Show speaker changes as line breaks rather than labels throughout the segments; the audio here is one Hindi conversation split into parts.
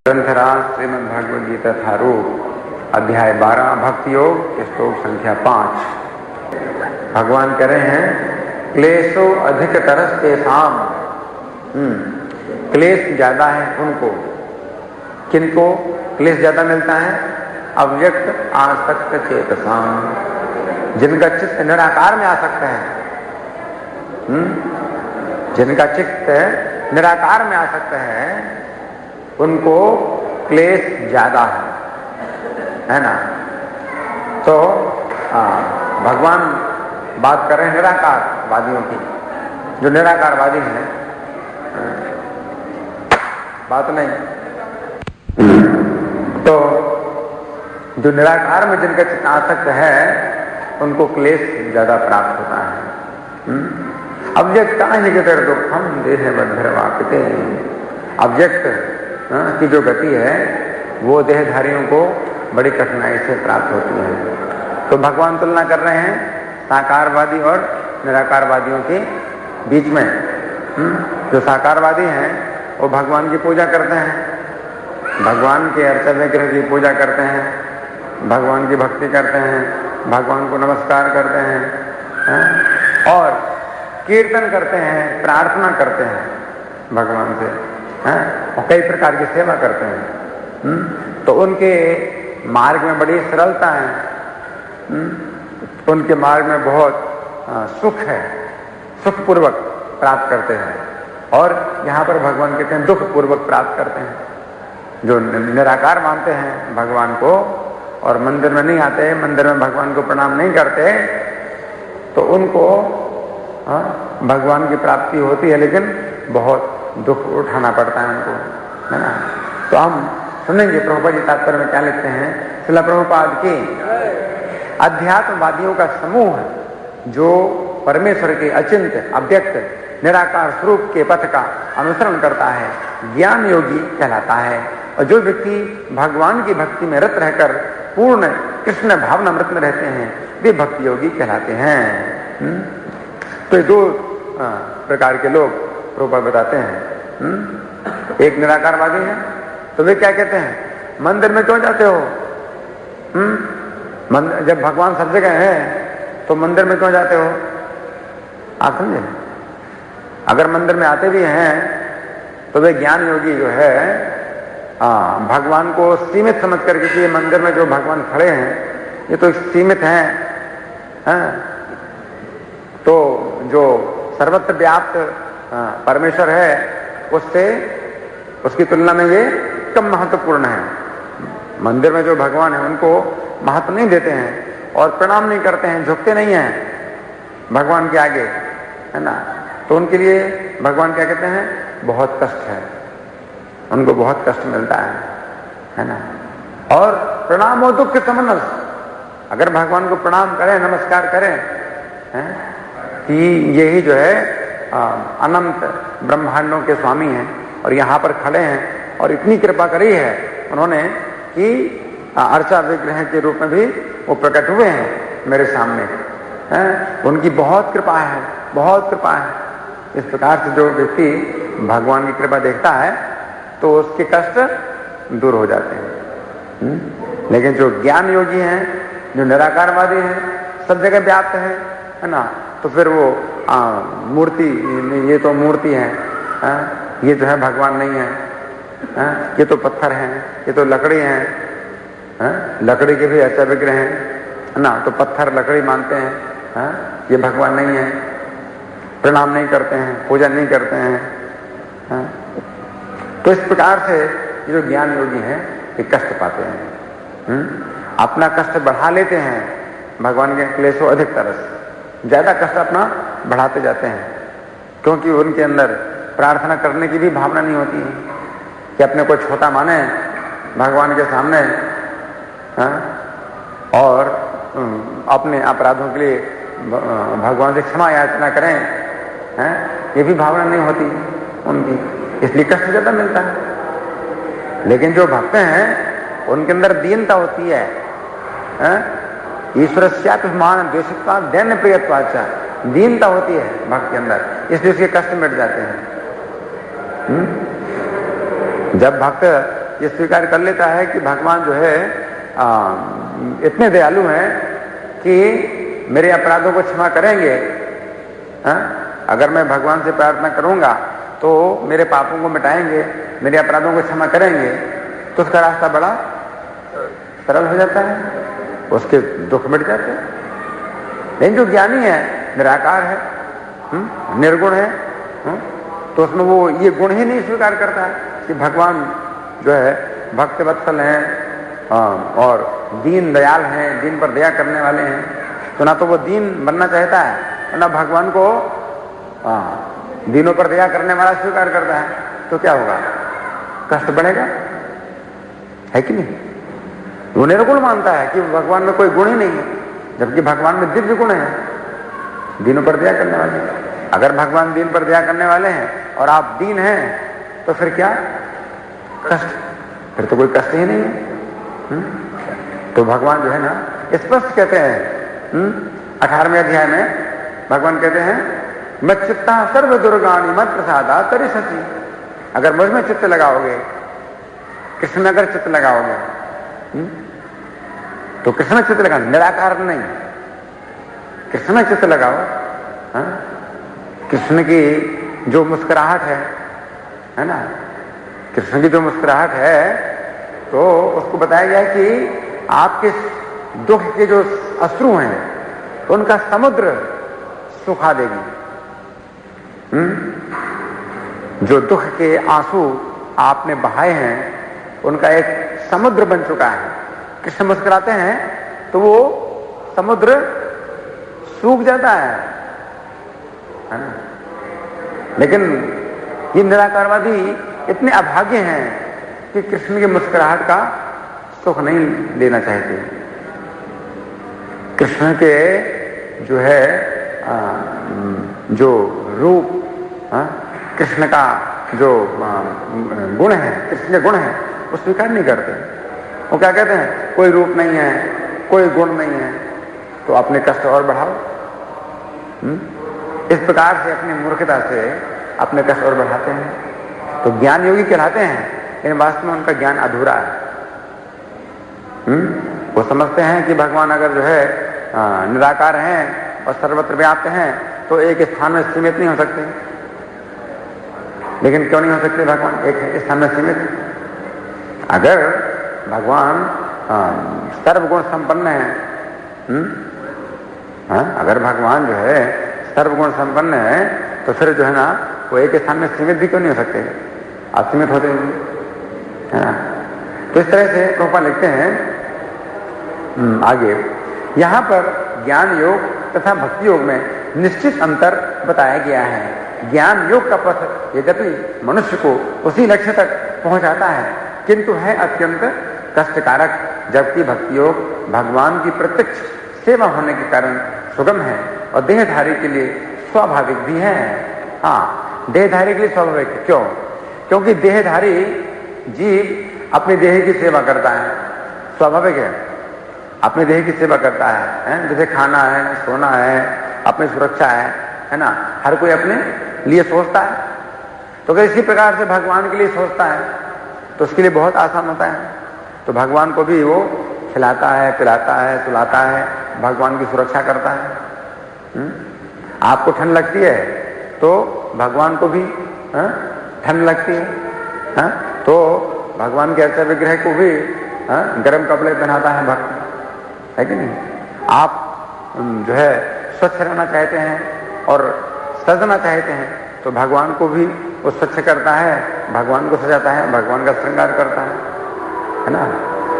ग्रंथराज श्रीमद् भगवद गीता थारूप अध्याय 12 भक्ति योग श्लोक संख्या 5। भगवान कह रहे हैं क्लेशो अधिक तरस तेषाम। क्लेश ज्यादा है उनको। किनको क्लेश ज्यादा मिलता है? अव्यक्त आसक्त चेतसाम, जिनका चित्त निराकार में आसक्त है। जिनका चित्त निराकार में आसक्त है उनको क्लेश ज्यादा है ना। तो भगवान बात कर रहे हैं निराकार वादियों की। जो निराकारवादी हैं, बात नहीं, तो जो निराकार में जिनका चित्त आसक्त है उनको क्लेश ज्यादा प्राप्त होता है। अव्यक्त निगतर दुखम देह बद्धरवापिते। अव्यक्त की जो गति है वो देहधारियों को बड़ी कठिनाई से प्राप्त होती है। तो भगवान तुलना कर रहे हैं साकारवादी और निराकारवादियों के बीच में। जो साकारवादी हैं वो भगवान की पूजा करते हैं, भगवान के अर्चा विग्रह की पूजा करते हैं, भगवान की भक्ति करते हैं, भगवान को नमस्कार करते हैं और कीर्तन करते हैं, प्रार्थना करते हैं भगवान से, और कई प्रकार की सेवा करते हैं। तो उनके मार्ग में बड़ी सरलता है, उनके मार्ग में बहुत सुख है, सुखपूर्वक प्राप्त करते हैं। और यहाँ पर भगवान कहते हैं दुख पूर्वक प्राप्त करते हैं। जो निराकार मानते हैं भगवान को और मंदिर में नहीं आते, मंदिर में भगवान को प्रणाम नहीं करते, तो उनको भगवान की प्राप्ति होती है लेकिन बहुत दुख उठाना पड़ता है उनको, है ना। तो हम सुनेंगे प्रभुपाद जी तात्पर्य में क्या लिखते हैं। श्रील प्रभुपाद के अध्यात्मवादियों का समूह जो परमेश्वर के अचिंत्य अव्यक्त निराकार स्वरूप के पथ का अनुसरण करता है ज्ञान योगी कहलाता है। और जो व्यक्ति भगवान की भक्ति में रत रहकर पूर्ण कृष्ण भावनामृत में रहते हैं वे भक्ति योगी कहलाते हैं। तो दो प्रकार के लोग प्रभुपाद बताते हैं। एक निराकारवादी है तो वे क्या कहते हैं, मंदिर में क्यों जाते हो? जब भगवान सब जगह है तो मंदिर में क्यों जाते हो? आप समझे? अगर मंदिर में आते भी हैं तो वे ज्ञान योगी जो है भगवान को सीमित समझ करके कि ये मंदिर में जो भगवान खड़े हैं ये तो सीमित हैं, तो जो सर्वत्र व्याप्त परमेश्वर है उससे उसकी तुलना में ये कम महत्वपूर्ण है। मंदिर में जो भगवान है उनको महत्व नहीं देते हैं और प्रणाम नहीं करते हैं, झुकते नहीं हैं भगवान के आगे, है ना। तो उनके लिए भगवान क्या कहते हैं, बहुत कष्ट है, उनको बहुत कष्ट मिलता है ना। और प्रणाम हो दुख के समनस, अगर भगवान को प्रणाम करें, नमस्कार करें, कि यही जो है अनंत ब्रह्मांडों के स्वामी हैं और यहाँ पर खड़े हैं और इतनी कृपा करी है उन्होंने कि अर्चा विग्रह के रूप में भी वो प्रकट हुए हैं मेरे सामने, उनकी बहुत कृपा है, बहुत कृपा है। इस प्रकार से जो व्यक्ति भगवान की कृपा देखता है तो उसके कष्ट दूर हो जाते हैं। लेकिन जो ज्ञान योगी हैं, जो निराकारवादी हैं, सब जगह व्याप्त है ना, तो फिर वो मूर्ति, ये तो मूर्ति है, ये जो है भगवान नहीं है, ये तो पत्थर हैं, ये तो लकड़ी हैं, लकड़ी के भी ऐसा विग्रह हैं, है ना, तो पत्थर लकड़ी मानते हैं, ये भगवान नहीं है, प्रणाम नहीं करते हैं, पूजन नहीं करते हैं। तो इस प्रकार से ये जो ज्ञान योगी हैं ये कष्ट पाते हैं, अपना कष्ट बढ़ा लेते हैं। भगवान के क्लेशो अधिक तरस, ज्यादा कष्ट अपना बढ़ाते जाते हैं, क्योंकि उनके अंदर प्रार्थना करने की भी भावना नहीं होती है कि अपने को छोटा माने भगवान के सामने, और अपने अपराधों के लिए भगवान से क्षमा याचना करें, ये भी भावना नहीं होती उनकी, इसलिए कष्ट ज्यादा मिलता है। लेकिन जो भक्त हैं उनके अंदर दीनता होती है, ईश्वरस्याभिमान द्वेषित्वा दैन्य प्रियत्वाचा, दीनता होती है भक्त के अंदर, इसलिए उसके कष्ट मिट जाते हैं। जब भक्त ये स्वीकार कर लेता है कि भगवान जो है इतने दयालु हैं कि मेरे अपराधों को क्षमा करेंगे। अगर मैं भगवान से प्रार्थना करूंगा तो मेरे पापों को मिटाएंगे, मेरे अपराधों को क्षमा करेंगे, तो उसका रास्ता बड़ा सरल हो जाता है, उसके दुख मिट जाते हैं। लेकिन जो ज्ञानी है, निराकार है, निर्गुण है, तो उसमें वो ये गुण ही नहीं स्वीकार करता है कि भगवान जो है भक्त वत्सल हैं और दीन दयाल हैं, दीन पर दया करने वाले हैं। तो ना तो वो दीन बनना चाहता है और ना भगवान को दीनों पर दया करने वाला स्वीकार करता है। तो क्या होगा? कष्ट बढ़ेगा, है कि नहीं? वो निर्गुण मानता है कि भगवान में कोई गुण ही नहीं है, जबकि भगवान में दिव्य गुण है, दीनों पर दया करने वाले। अगर भगवान दीन पर दया करने वाले हैं और आप दीन हैं तो फिर क्या कष्ट? फिर तो कोई कष्ट ही नहीं है। तो भगवान जो है ना स्पष्ट कहते हैं 18वें अध्याय में भगवान कहते हैं मच्चित्ता सर्व दुर्गाणी मत प्रसादा तरी सची। अगर मुझ में चित्त लगाओगे, कृष्ण में अगर चित्त लगाओगे तो कृष्ण में चित्त लगा, निराकार नहीं, कृष्ण में चित्त लगाओ। कृष्ण की जो मुस्कुराहट है ना, कृष्ण की जो मुस्कुराहट है तो उसको बताया गया कि आपके दुख के जो अश्रु हैं उनका समुद्र सुखा देगी। जो दुख के आंसू आपने बहाए हैं उनका एक समुद्र बन चुका है। कृष्ण मुस्कुराते हैं तो वो समुद्र सूख जाता है ना। लेकिन ये निराकारवादी इतने अभागे हैं कि कृष्ण की मुस्कुराहट का सुख नहीं लेना चाहते। कृष्ण के जो है जो रूप, कृष्ण का जो गुण है, कृष्ण के गुण है, वो स्वीकार नहीं करते। वो क्या कहते हैं? कोई रूप नहीं है, कोई गुण नहीं है, तो अपने कष्ट और बढ़ाओ। इस प्रकार से अपनी मूर्खता से अपने कष्ट और बढ़ाते हैं। तो ज्ञान योगी कहलाते हैं, लेकिन वास्तव में उनका ज्ञान अधूरा है। वो समझते हैं कि भगवान अगर जो है निराकार हैं और सर्वत्र व्याप्त हैं तो एक स्थान में सीमित नहीं हो सकते। लेकिन क्यों नहीं हो सकते भगवान एक स्थान में सीमित? अगर भगवान सर्वगुण संपन्न है, अगर भगवान जो है सर्वगुण संपन्न है तो फिर जो है ना वो एक स्थान में सीमित भी क्यों नहीं हो सकते? असीमित होते हैं ना। तो इस तरह से प्रभुपाद लिखते हैं आगे, यहां पर ज्ञान योग तथा भक्ति योग में निश्चित अंतर बताया गया है। ज्ञान योग का पथ यद्यपि मनुष्य को उसी लक्ष्य तक पहुंचाता है किंतु है अत्यंत कष्टकारक, जबकि भक्ति योग भगवान की प्रत्यक्ष सेवा होने के कारण सुगम है और देहधारी के लिए स्वाभाविक भी है। हाँ, देहधारी के लिए स्वाभाविक है। क्यों? क्योंकि देहधारी जीव अपने देह की सेवा करता है, स्वाभाविक है, अपने देह की सेवा करता है, जैसे खाना है, सोना है, अपनी सुरक्षा है ना, हर कोई अपने लिए सोचता है। तो अगर इसी प्रकार से भगवान के लिए सोचता है तो उसके लिए बहुत आसान होता है। तो भगवान को भी वो खिलाता है, पिलाता है, सुलाता है, भगवान की सुरक्षा करता है। आपको ठंड लगती है तो भगवान को भी ठंड लगती है, तो भगवान के अर्चा विग्रह को भी गर्म कपड़े पहनाता है भक्त, है कि नहीं? आप जो है स्वच्छ रहना चाहते हैं और सजना चाहते हैं तो भगवान को भी वो स्वच्छ करता है, भगवान को सजाता है, भगवान का श्रृंगार करता है ना।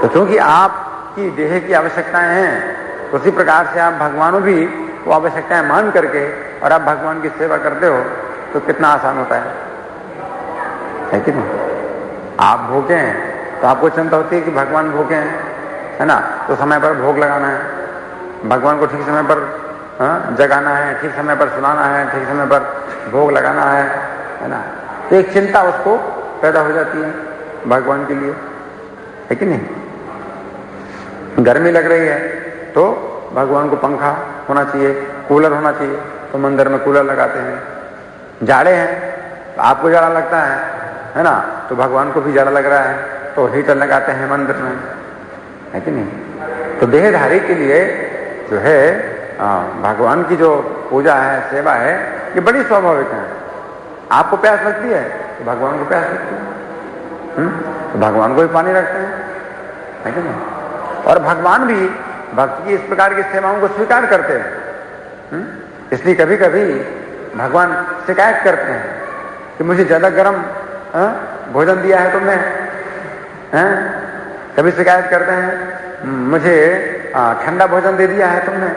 तो क्योंकि आपकी देह की आवश्यकताएं हैं तो उसी प्रकार से आप भगवानों भी वो आवश्यकताएं मान करके और आप भगवान की सेवा करते हो तो कितना आसान होता है कि नहीं? आप भूखे हैं तो आपको चिंता होती है कि भगवान भूखे हैं, है ना, तो समय पर भोग लगाना है, भगवान को ठीक समय पर जगाना है, ठीक समय पर सुनाना है, ठीक समय पर भोग लगाना है ना। तो एक चिंता उसको पैदा हो जाती है भगवान के लिए, है कि नहीं? गर्मी लग रही है तो भगवान को पंखा होना चाहिए, कूलर होना चाहिए, तो मंदिर में कूलर लगाते हैं। जाड़े हैं तो आपको जाड़ा लगता है ना, तो भगवान को भी जाड़ा लग रहा है तो हीटर लगाते हैं मंदिर में, है कि नहीं। तो देहधारी के लिए जो है भगवान की जो पूजा है, सेवा है, ये बड़ी स्वाभाविक है। आपको प्यास लगती है तो भगवान को प्यास लगती है, तो भगवान को भी पानी रखते हैं, है कि नहीं। और भगवान भी भक्त की इस प्रकार की सेवाओं को स्वीकार करते हैं। इसलिए कभी कभी भगवान शिकायत करते हैं कि मुझे ज्यादा गर्म भोजन दिया है तुमने, कभी शिकायत करते हैं मुझे ठंडा भोजन दे दिया है तुमने,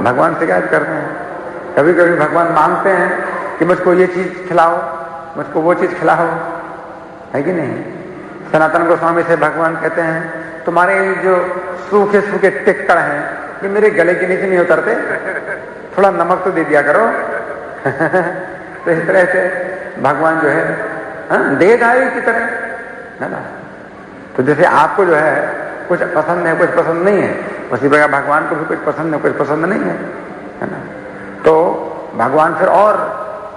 भगवान शिकायत करते हैं। कभी कभी भगवान मांगते हैं कि मुझको ये चीज खिलाओ, मुझको वो चीज खिलाओ, है कि नहीं। सनातन गोस्वामी से भगवान कहते हैं तुम्हारे जो सूखे सूखे टिक्कड़ हैं ये मेरे गले के नीचे नहीं उतरते, थोड़ा नमक तो दे दिया करो। तो इस तरह से भगवान जो है देहधारी की तरह, है ना। तो जैसे आपको जो है कुछ पसंद है, कुछ पसंद नहीं है, उसी प्रकार भगवान को भी कुछ पसंद है, कुछ पसंद नहीं है ना। तो भगवान फिर और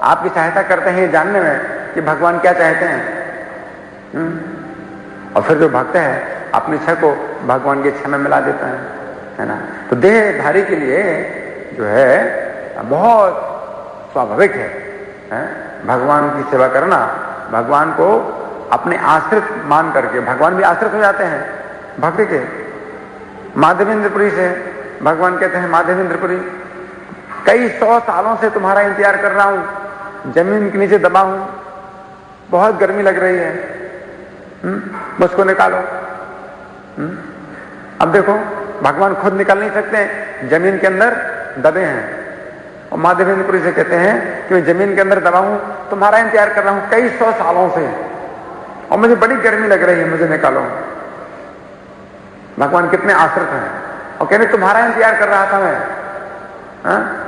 आपकी सहायता करते हैं ये जानने में कि भगवान क्या चाहते हैं। और फिर जो भक्त है अपनी इच्छा को भगवान की इच्छा में मिला देता है ना। तो देहधारी के लिए जो है बहुत स्वाभाविक है भगवान की सेवा करना, भगवान को अपने आश्रित मान करके। भगवान भी आश्रित हो जाते हैं भक्त के। माधवेंद्रपुरी से भगवान कहते हैं, माधवेंद्रपुरी कई 100 सालों से तुम्हारा इंतजार कर रहा हूं, जमीन के नीचे दबा हूं, बहुत गर्मी लग रही है, मुझको निकालो। अब देखो भगवान खुद निकल नहीं सकते, जमीन के अंदर दबे हैं। और माधवेंद्रपुरी से कहते हैं कि मैं जमीन के अंदर दबा हूं, तुम्हारा इंतजार कर रहा हूं कई 100 सालों से, और मुझे बड़ी गर्मी लग रही है, मुझे निकालो। भगवान कितने आश्रित हैं। और कहते तुम्हारा इंतजार कर रहा था मैं।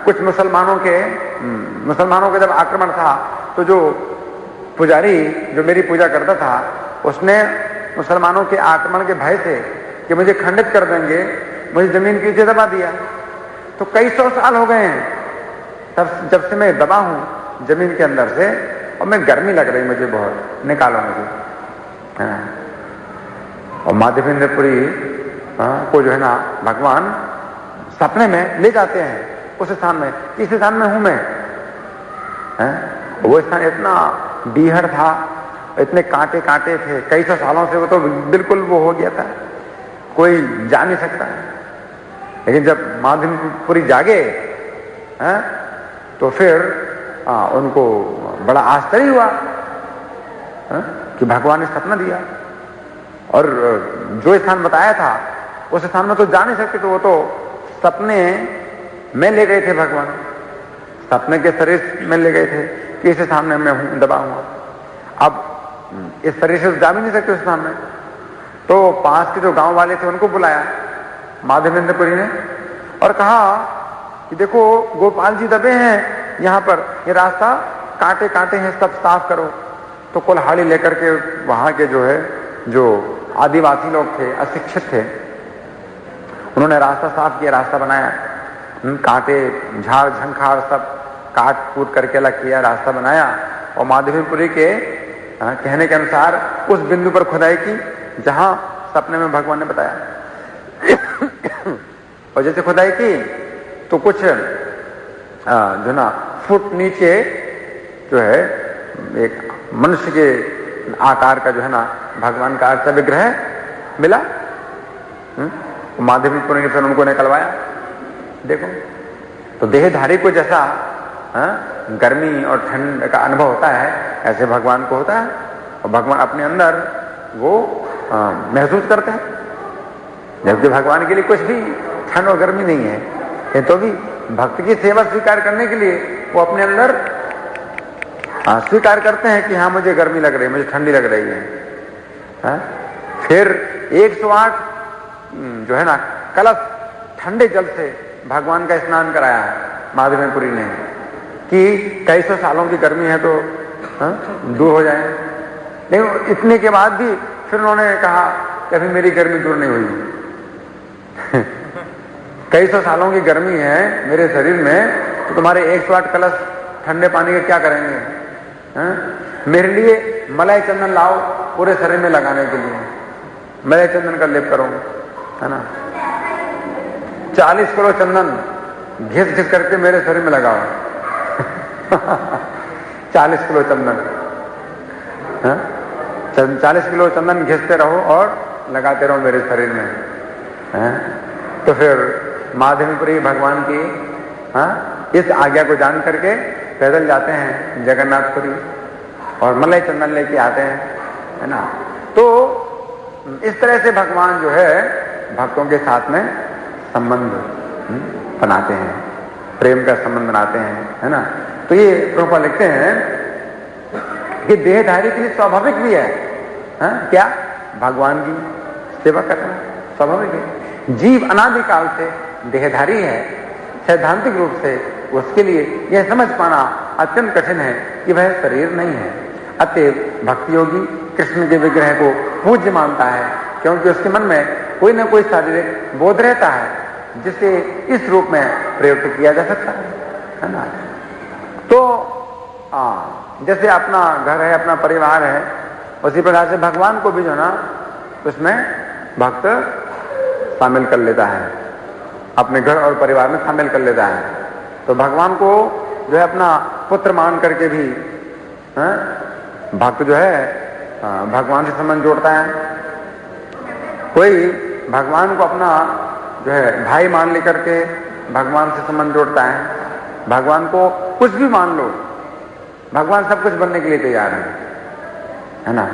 कुछ मुसलमानों का जब आक्रमण था तो जो पुजारी जो मेरी पूजा करता था उसने मुसलमानों के आक्रमण के भय से कि मुझे खंडित कर देंगे, मुझे जमीन के नीचे दबा दिया। तो कई 100 साल हो गए हैं तब जब से मैं दबा हूं जमीन के अंदर से, और मैं गर्मी लग रही मुझे बहुत, निकालो मुझे। और माधवेंद्रपुरी को जो है ना भगवान सपने में ले जाते हैं उस स्थान में, इस स्थान में हूं मैं। वो स्थान इतना बीहड़ था, इतने कांटे कांटे थे, कई 100 सालों से वो तो बिल्कुल वो हो गया था, कोई जा नहीं सकता। लेकिन जब माधवेंद्रपुरी जागे तो फिर उनको बड़ा आश्चर्य हुआ कि भगवान ने सपना दिया। और जो स्थान बताया था उस स्थान में तो जा नहीं सकते, तो वो तो सपने में ले गए थे भगवान, सपने के शरीर में ले गए थे कि इस स्थान में मैं हूं, दबा हुआ। अब इस शरीर से जा भी नहीं सकते उस स्थान में। तो पास के जो गांव वाले थे उनको बुलाया माधवेंद्रपुरी ने और कहा कि देखो गोपाल जी दबे हैं यहां पर, ये रास्ता कांटे कांटे हैं, सब साफ करो। तो कुल्हाड़ी लेकर के वहां के जो है जो आदिवासी लोग थे, अशिक्षित थे, उन्होंने रास्ता साफ किया, रास्ता बनाया, कांटे झाड़ झंखाड़ सब काट कूट करके अलग किया, रास्ता बनाया। और माधवेंद्रपुरी के कहने के अनुसार उस बिंदु पर खुदाई की जहां सपने में भगवान ने बताया। और जैसे खुदाई की तो कुछ जो ना फुट नीचे जो है एक मनुष्य के आकार का जो है ना भगवान का अर्थ विग्रह मिला। माधवेंद्रपुरी ने फिर उनको निकलवाया। देखो तो देहधारी को जैसा गर्मी और ठंड का अनुभव होता है ऐसे भगवान को होता है, और भगवान अपने अंदर वो महसूस करते हैं। जबकि भगवान के लिए कुछ भी ठंड और गर्मी नहीं है, तो भी भक्त की सेवा स्वीकार करने के लिए वो अपने अंदर स्वीकार करते हैं कि हाँ मुझे गर्मी लग रही है, मुझे ठंडी लग रही है। फिर 108 जो है ना कलश ठंडे जल से भगवान का स्नान कराया है माधवेंद्रपुरी ने कि कई 100 सालों की गर्मी है तो दूर हो जाए। लेकिन इतने के बाद भी फिर उन्होंने कहा कि अभी मेरी गर्मी दूर नहीं हुई। कई 100 सालों की गर्मी है मेरे शरीर में, तो तुम्हारे 108 कलश ठंडे पानी का क्या करेंगे? मेरे लिए मलाई चंदन लाओ पूरे शरीर में लगाने के लिए, मलाई चंदन का लेप करो, है ना। 40 किलो चंदन घिस घिस करके मेरे शरीर में लगाओ 40 किलो चंदन, 40 किलो चंदन घिसते रहो और लगाते रहो मेरे शरीर में, है? तो फिर माधवीपुरी भगवान की इस आज्ञा को जान करके पैदल जाते हैं जगन्नाथपुरी और मलाई चंदन लेके आते हैं, है ना। तो इस तरह से भगवान जो है भक्तों के साथ में संबंध बनाते हैं, प्रेम का संबंध बनाते हैं, है ना। तो ये प्रभुपाद लिखते हैं कि देहधारी के लिए स्वाभाविक भी है, क्या भगवान की सेवा करना स्वाभाविक है। जीव अनादिकाल से देहधारी है, सैद्धांतिक रूप से उसके लिए यह समझ पाना अत्यंत कठिन है कि वह शरीर नहीं है। अतएव भक्ति योगी कृष्ण के विग्रह को पूज्य मानता है, क्योंकि उसके मन में कोई न कोई शारीरिक बोध रहता है जिसे इस रूप में प्रयुक्त किया जा सकता है ना। तो जैसे अपना घर है, अपना परिवार है, उसी प्रकार से भगवान को भी जो है ना उसमें भक्त शामिल कर लेता है, अपने घर और परिवार में शामिल कर लेता है। तो भगवान को जो है अपना पुत्र मान करके भी भक्त जो है भगवान से संबंध जोड़ता है। कोई भगवान को अपना जो है भाई मान लेकर के भगवान से संबंध जोड़ता है। भगवान को कुछ भी मान लो, भगवान सब कुछ बनने के लिए तैयार है ना।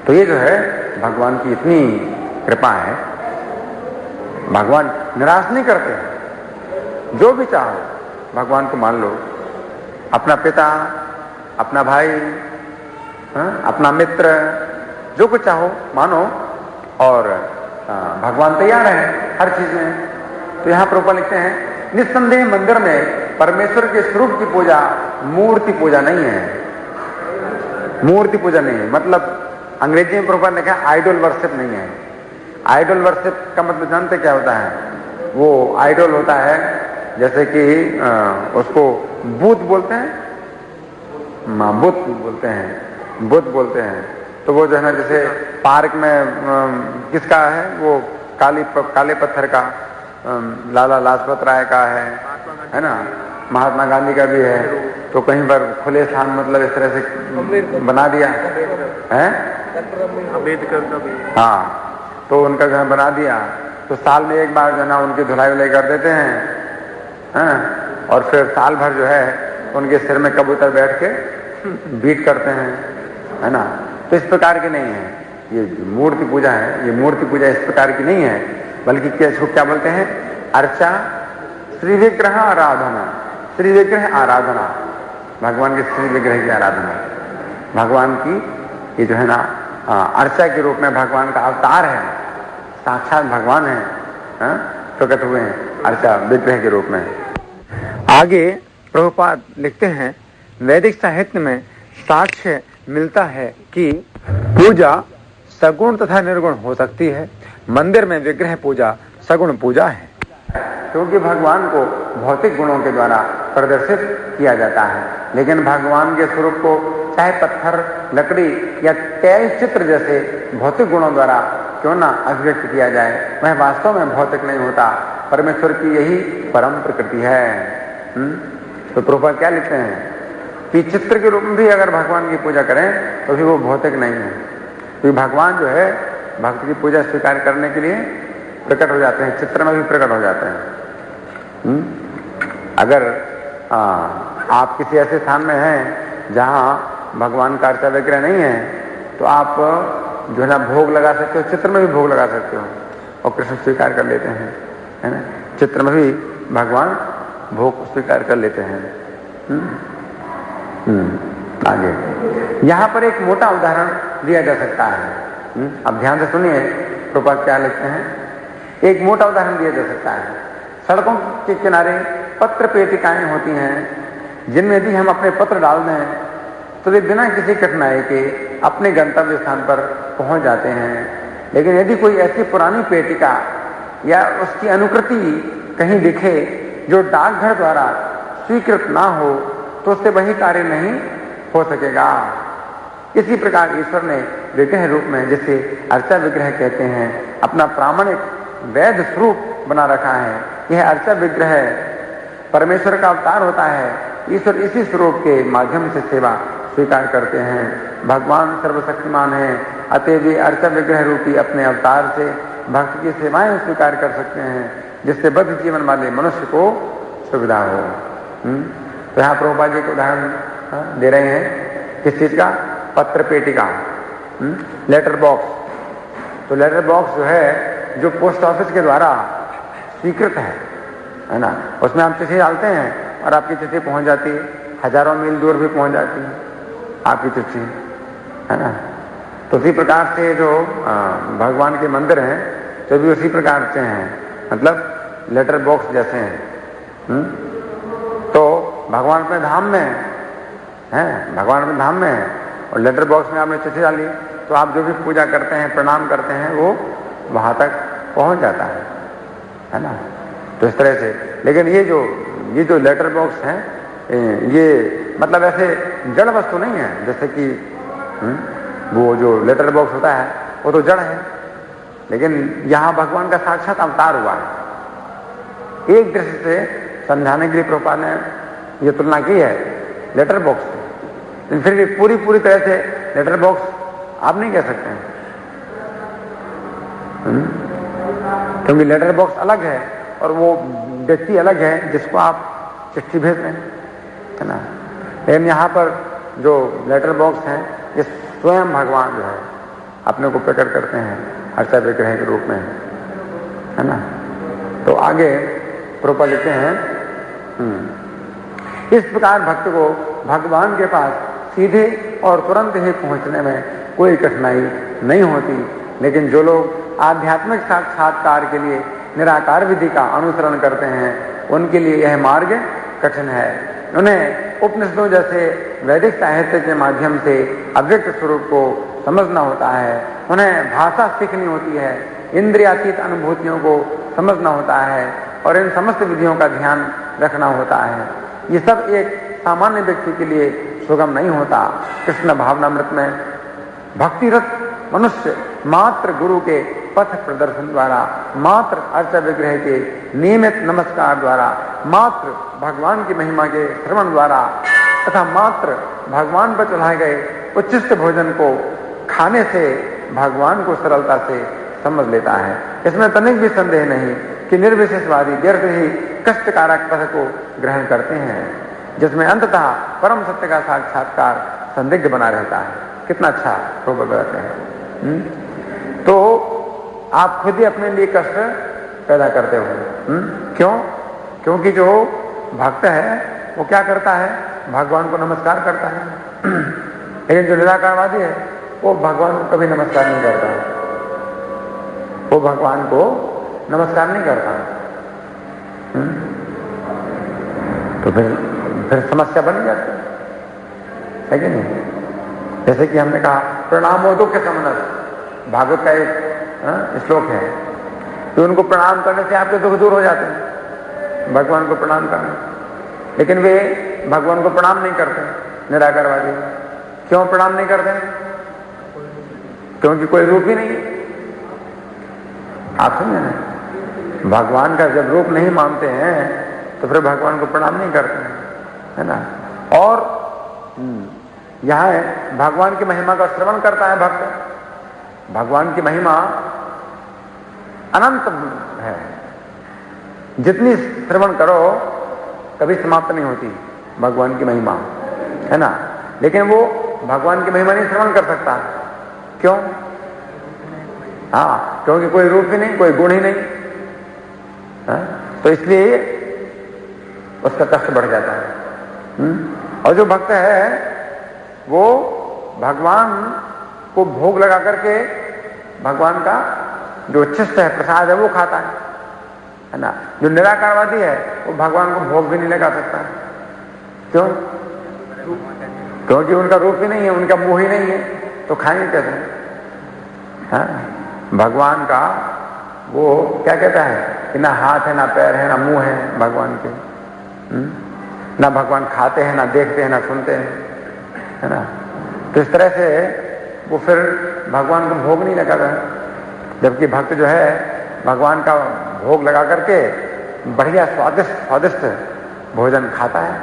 तो ये जो है भगवान की इतनी कृपा है, भगवान निराश नहीं करते। जो भी चाहो भगवान को मान लो, अपना पिता, अपना भाई, अपना मित्र, जो कुछ चाहो मानो, और भगवान तैयार है हर चीज में। तो यहां प्रभुपाद लिखते हैं निस्संदेह मंदिर में परमेश्वर के स्वरूप की पूजा मूर्ति पूजा नहीं है। मूर्ति पूजा नहीं है मतलब अंग्रेजी में प्रभुपाद ने कहा आइडल वर्शिप नहीं है। आइडल वर्शिप का मतलब जानते क्या होता है? वो आइडल होता है जैसे कि उसको बुत बोलते हैं, बुत बोलते हैं, बुत बोलते हैं। तो वो जो है ना जैसे पार्क में किसका है वो काले पत्थर का लाला लाजपत राय का है ना, महात्मा गांधी का भी है। तो कहीं पर खुले स्थान मतलब इस तरह से बना दिया है, अम्बेडकर का भी, हाँ। तो उनका घर बना दिया, तो साल में एक बार जो है ना उनकी धुलाई वुलाई कर देते हैं, और फिर साल भर जो है उनके सिर में कबूतर बैठ के बीट करते हैं, है ना। तो इस प्रकार की नहीं है ये मूर्ति पूजा है। ये मूर्ति पूजा इस प्रकार की नहीं है, बल्कि क्या बोलते हैं? अर्चा, श्री विग्रह आराधना। श्री विग्रह आराधना, भगवान के श्री विग्रह की आराधना, भगवान की ये जो है ना अर्चा के रूप में भगवान का अवतार है, साक्षात भगवान है, प्रकट हुए हैं अर्चा विग्रह के रूप में। आगे प्रभुपाद लिखते हैं वैदिक साहित्य में साक्ष्य मिलता है कि पूजा सगुण तथा निर्गुण हो सकती है। मंदिर में विग्रह पूजा सगुण पूजा है, क्योंकि भगवान को भौतिक गुणों के द्वारा प्रदर्शित किया जाता है। लेकिन भगवान के स्वरूप को चाहे पत्थर, लकड़ी या तैल चित्र जैसे भौतिक गुणों द्वारा क्यों ना अभिव्यक्त किया जाए, वह वास्तव में भौतिक नहीं होता। परमेश्वर की यही परम प्रकृति है। तो प्रभुपाद क्या लिखते हैं कि चित्र के रूप में भी अगर भगवान की पूजा करें तो भी वो भौतिक नहीं है, क्योंकि भगवान जो है भक्त की पूजा स्वीकार करने के लिए प्रकट हो जाते हैं, चित्र में भी प्रकट हो जाते हैं। अगर आप किसी ऐसे स्थान में हैं जहां भगवान का अर्चा विग्रह नहीं है, तो आप जो है ना भोग लगा सकते हो, चित्र में भी भोग लगा सकते हो और कृष्ण स्वीकार कर लेते हैं, है ना। चित्र में भी भगवान भोग स्वीकार कर लेते हैं। आगे यहां पर एक मोटा उदाहरण दिया जा सकता है। अब ध्यान से सुनिए प्रभुपाद क्या लिखते हैं। एक मोटा उदाहरण दिया जा सकता है। सड़कों के किनारे पत्र पेटिकाएं होती हैं, जिनमें यदि हम अपने पत्र डाल दें तो वे बिना किसी कठिनाई के अपने गंतव्य स्थान पर पहुंच जाते हैं। लेकिन यदि कोई ऐसी पुरानी पेटिका या उसकी अनुकृति कहीं दिखे जो डाकघर द्वारा स्वीकृत ना हो, तो उससे वही कार्य नहीं हो सकेगा। इसी प्रकार ईश्वर ने विग्रह रूप में, जिसे अर्चा विग्रह कहते हैं, अपना प्रामाणिक वैध स्वरूप बना रखा है। यह अर्चा विग्रह परमेश्वर का अवतार होता है। ईश्वर इसी स्वरूप के माध्यम से सेवा स्वीकार करते हैं। भगवान सर्वशक्तिमान है, अतएव वे अर्चा विग्रह रूपी अपने अवतार से भक्त की सेवाएं स्वीकार कर सकते हैं, जिससे बद्ध जीवन वाले मनुष्य को सुविधा हो। तो यहाँ प्रभुपाद जी को उदाहरण दे रहे हैं किस चीज का? पत्र पेटिका, लेटर बॉक्स। तो लेटर बॉक्स जो है, जो पोस्ट ऑफिस के द्वारा स्वीकृत है ना, उसमें आप चिट्ठी डालते हैं और आपकी चिट्ठी पहुंच जाती है, हजारों मील दूर भी पहुंच जाती है आपकी चिट्ठी, है ना। तो उसी प्रकार से जो भगवान के मंदिर हैं, तो भी उसी प्रकार से हैं, मतलब लेटर बॉक्स जैसे हैं। तो भगवान अपने धाम में है, भगवान अपने धाम में है, और लेटर बॉक्स में आपने चिट्ठी डाली, तो आप जो भी पूजा करते हैं, प्रणाम करते हैं, वो वहां तक पहुंच जाता है ना। तो इस तरह से, लेकिन ये जो लेटर बॉक्स है, ये मतलब ऐसे जड़ वस्तु नहीं है, जैसे कि वो जो लेटर बॉक्स होता है वो तो जड़ है, लेकिन यहां भगवान का साक्षात अवतार हुआ है। एक दृष्टि से समझाने के लिए प्रभुपाद ने ये तुलना की है लेटर बॉक्स से, लेकिन फिर भी पूरी तरह से लेटर बॉक्स आप नहीं कह सकते हैं, क्योंकि लेटर बॉक्स अलग है और वो व्यक्ति अलग है जिसको आप चिट्ठी भेज रहे हैं, है ना। लेकिन यहाँ पर जो लेटर बॉक्स है, ये स्वयं भगवान जो है अपने को प्रकट करते हैं अर्चा विग्रह के रूप में, है ना। तो आगे प्रभुपाद लिखते हैं, इस प्रकार भक्त को भगवान के पास सीधे और तुरंत ही पहुंचने में कोई कठिनाई नहीं होती, लेकिन जो लोग आध्यात्मिक साक्षात्कार के लिए निराकार विधि का अनुसरण करते हैं, उनके लिए यह मार्ग कठिन है। उन्हें उपनिषदों जैसे वैदिक साहित्य के माध्यम से अव्यक्त स्वरूप को समझना होता है, उन्हें भाषा सीखनी होती है, इंद्रियातीत अनुभूतियों को समझना होता है और इन समस्त विधियों का ध्यान रखना होता है। ये सब एक सामान्य व्यक्ति के लिए सुगम नहीं होता। कृष्ण भावनामृत में भक्तिरत मनुष्य मात्र गुरु के पथ प्रदर्शन द्वारा, मात्र अर्चा विग्रह के नियमित नमस्कार द्वारा, मात्र भगवान की महिमा के श्रवण द्वारा तथा मात्र भगवान पर चढ़ाए गए उच्चिष्ट भोजन को खाने से भगवान को सरलता से समझ लेता है। इसमें तनिक भी संदेह नहीं कि निर्विशेषवादी व्यर्थ ही कष्टकारक पथ को ग्रहण करते हैं, जिसमें अंततः परम सत्य का साक्षात्कार संदिग्ध बना रहता है। कितना अच्छा प्रभु बताते हैं। तो आप खुद ही अपने लिए कष्ट पैदा करते हो। क्यों? क्योंकि जो भक्त है वो क्या करता है? भगवान को नमस्कार करता है, लेकिन जो निराकारवादी है वो भगवान को कभी नमस्कार नहीं करता, वो भगवान को नमस्कार नहीं करता। तो फिर समस्या बन जाती है कि नहीं? जैसे कि हमने कहा प्रणामो दुख समनस, भागवत का एक श्लोक है, तो उनको प्रणाम करने से आपके दुख दूर हो जाते हैं, भगवान को प्रणाम करना। लेकिन वे भगवान को प्रणाम नहीं करते निराकारवादी। क्यों प्रणाम नहीं करते? क्योंकि कोई रूप ही नहीं है। आप समझे ना, भगवान का जब रूप नहीं मानते हैं तो फिर भगवान को प्रणाम नहीं करते हैं, है ना। और यहां भगवान की महिमा का श्रवण करता है भक्त। भगवान की महिमा अनंत है, जितनी श्रवण करो कभी समाप्त नहीं होती भगवान की महिमा, है ना। लेकिन वो भगवान की महिमा नहीं श्रवण कर सकता। क्यों? हाँ, क्योंकि कोई रूप ही नहीं, कोई गुण ही नहीं, तो इसलिए उसका कष्ट बढ़ जाता है। और जो भक्त है वो भगवान को भोग लगा करके भगवान का जो उच्छिष्ट है, प्रसाद है, वो खाता है ना। जो निराकारवादी है वो भगवान को भोग भी नहीं लगा सकता। क्यों? क्योंकि उनका रूप ही नहीं है, उनका मुंह ही नहीं है, तो खाएंगे कैसे? हाँ? भगवान का वो क्या कहता है कि ना हाथ है, ना पैर है, ना मुंह है भगवान के। ना भगवान खाते हैं, ना देखते हैं, ना सुनते हैं, है ना। तो इस तरह से वो फिर भगवान को भोग नहीं लगाता, जबकि भक्त जो है भगवान का भोग लगा करके बढ़िया स्वादिष्ट स्वादिष्ट भोजन खाता है,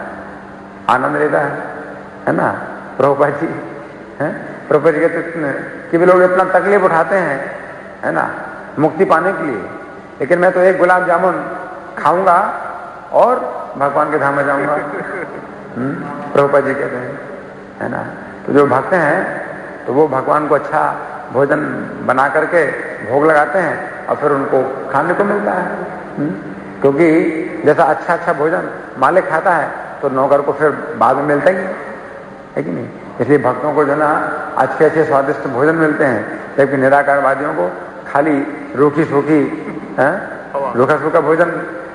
आनंद लेता है ना। प्रभुपाद जी हैं, प्रभुपाद जी कहते कि भी लोग इतना तकलीफ उठाते हैं, है ना, मुक्ति पाने के लिए, लेकिन मैं तो एक गुलाब जामुन खाऊंगा और भगवान के धाम में जाऊंगा। प्रभुपाद जी कहते हैं, है ना। तो जो भक्त हैं तो वो भगवान को अच्छा भोजन बना करके भोग लगाते हैं और फिर उनको खाने को मिलता है, क्योंकि जैसा अच्छा अच्छा भोजन मालिक खाता है तो नौकर को फिर बाद में मिलता ही है कि नहीं। इसलिए भक्तों को जो ना अच्छे अच्छे स्वादिष्ट भोजन मिलते हैं, जबकि निराकारवादियों को खाली रूखी सूखी रूखा सूखा भोजन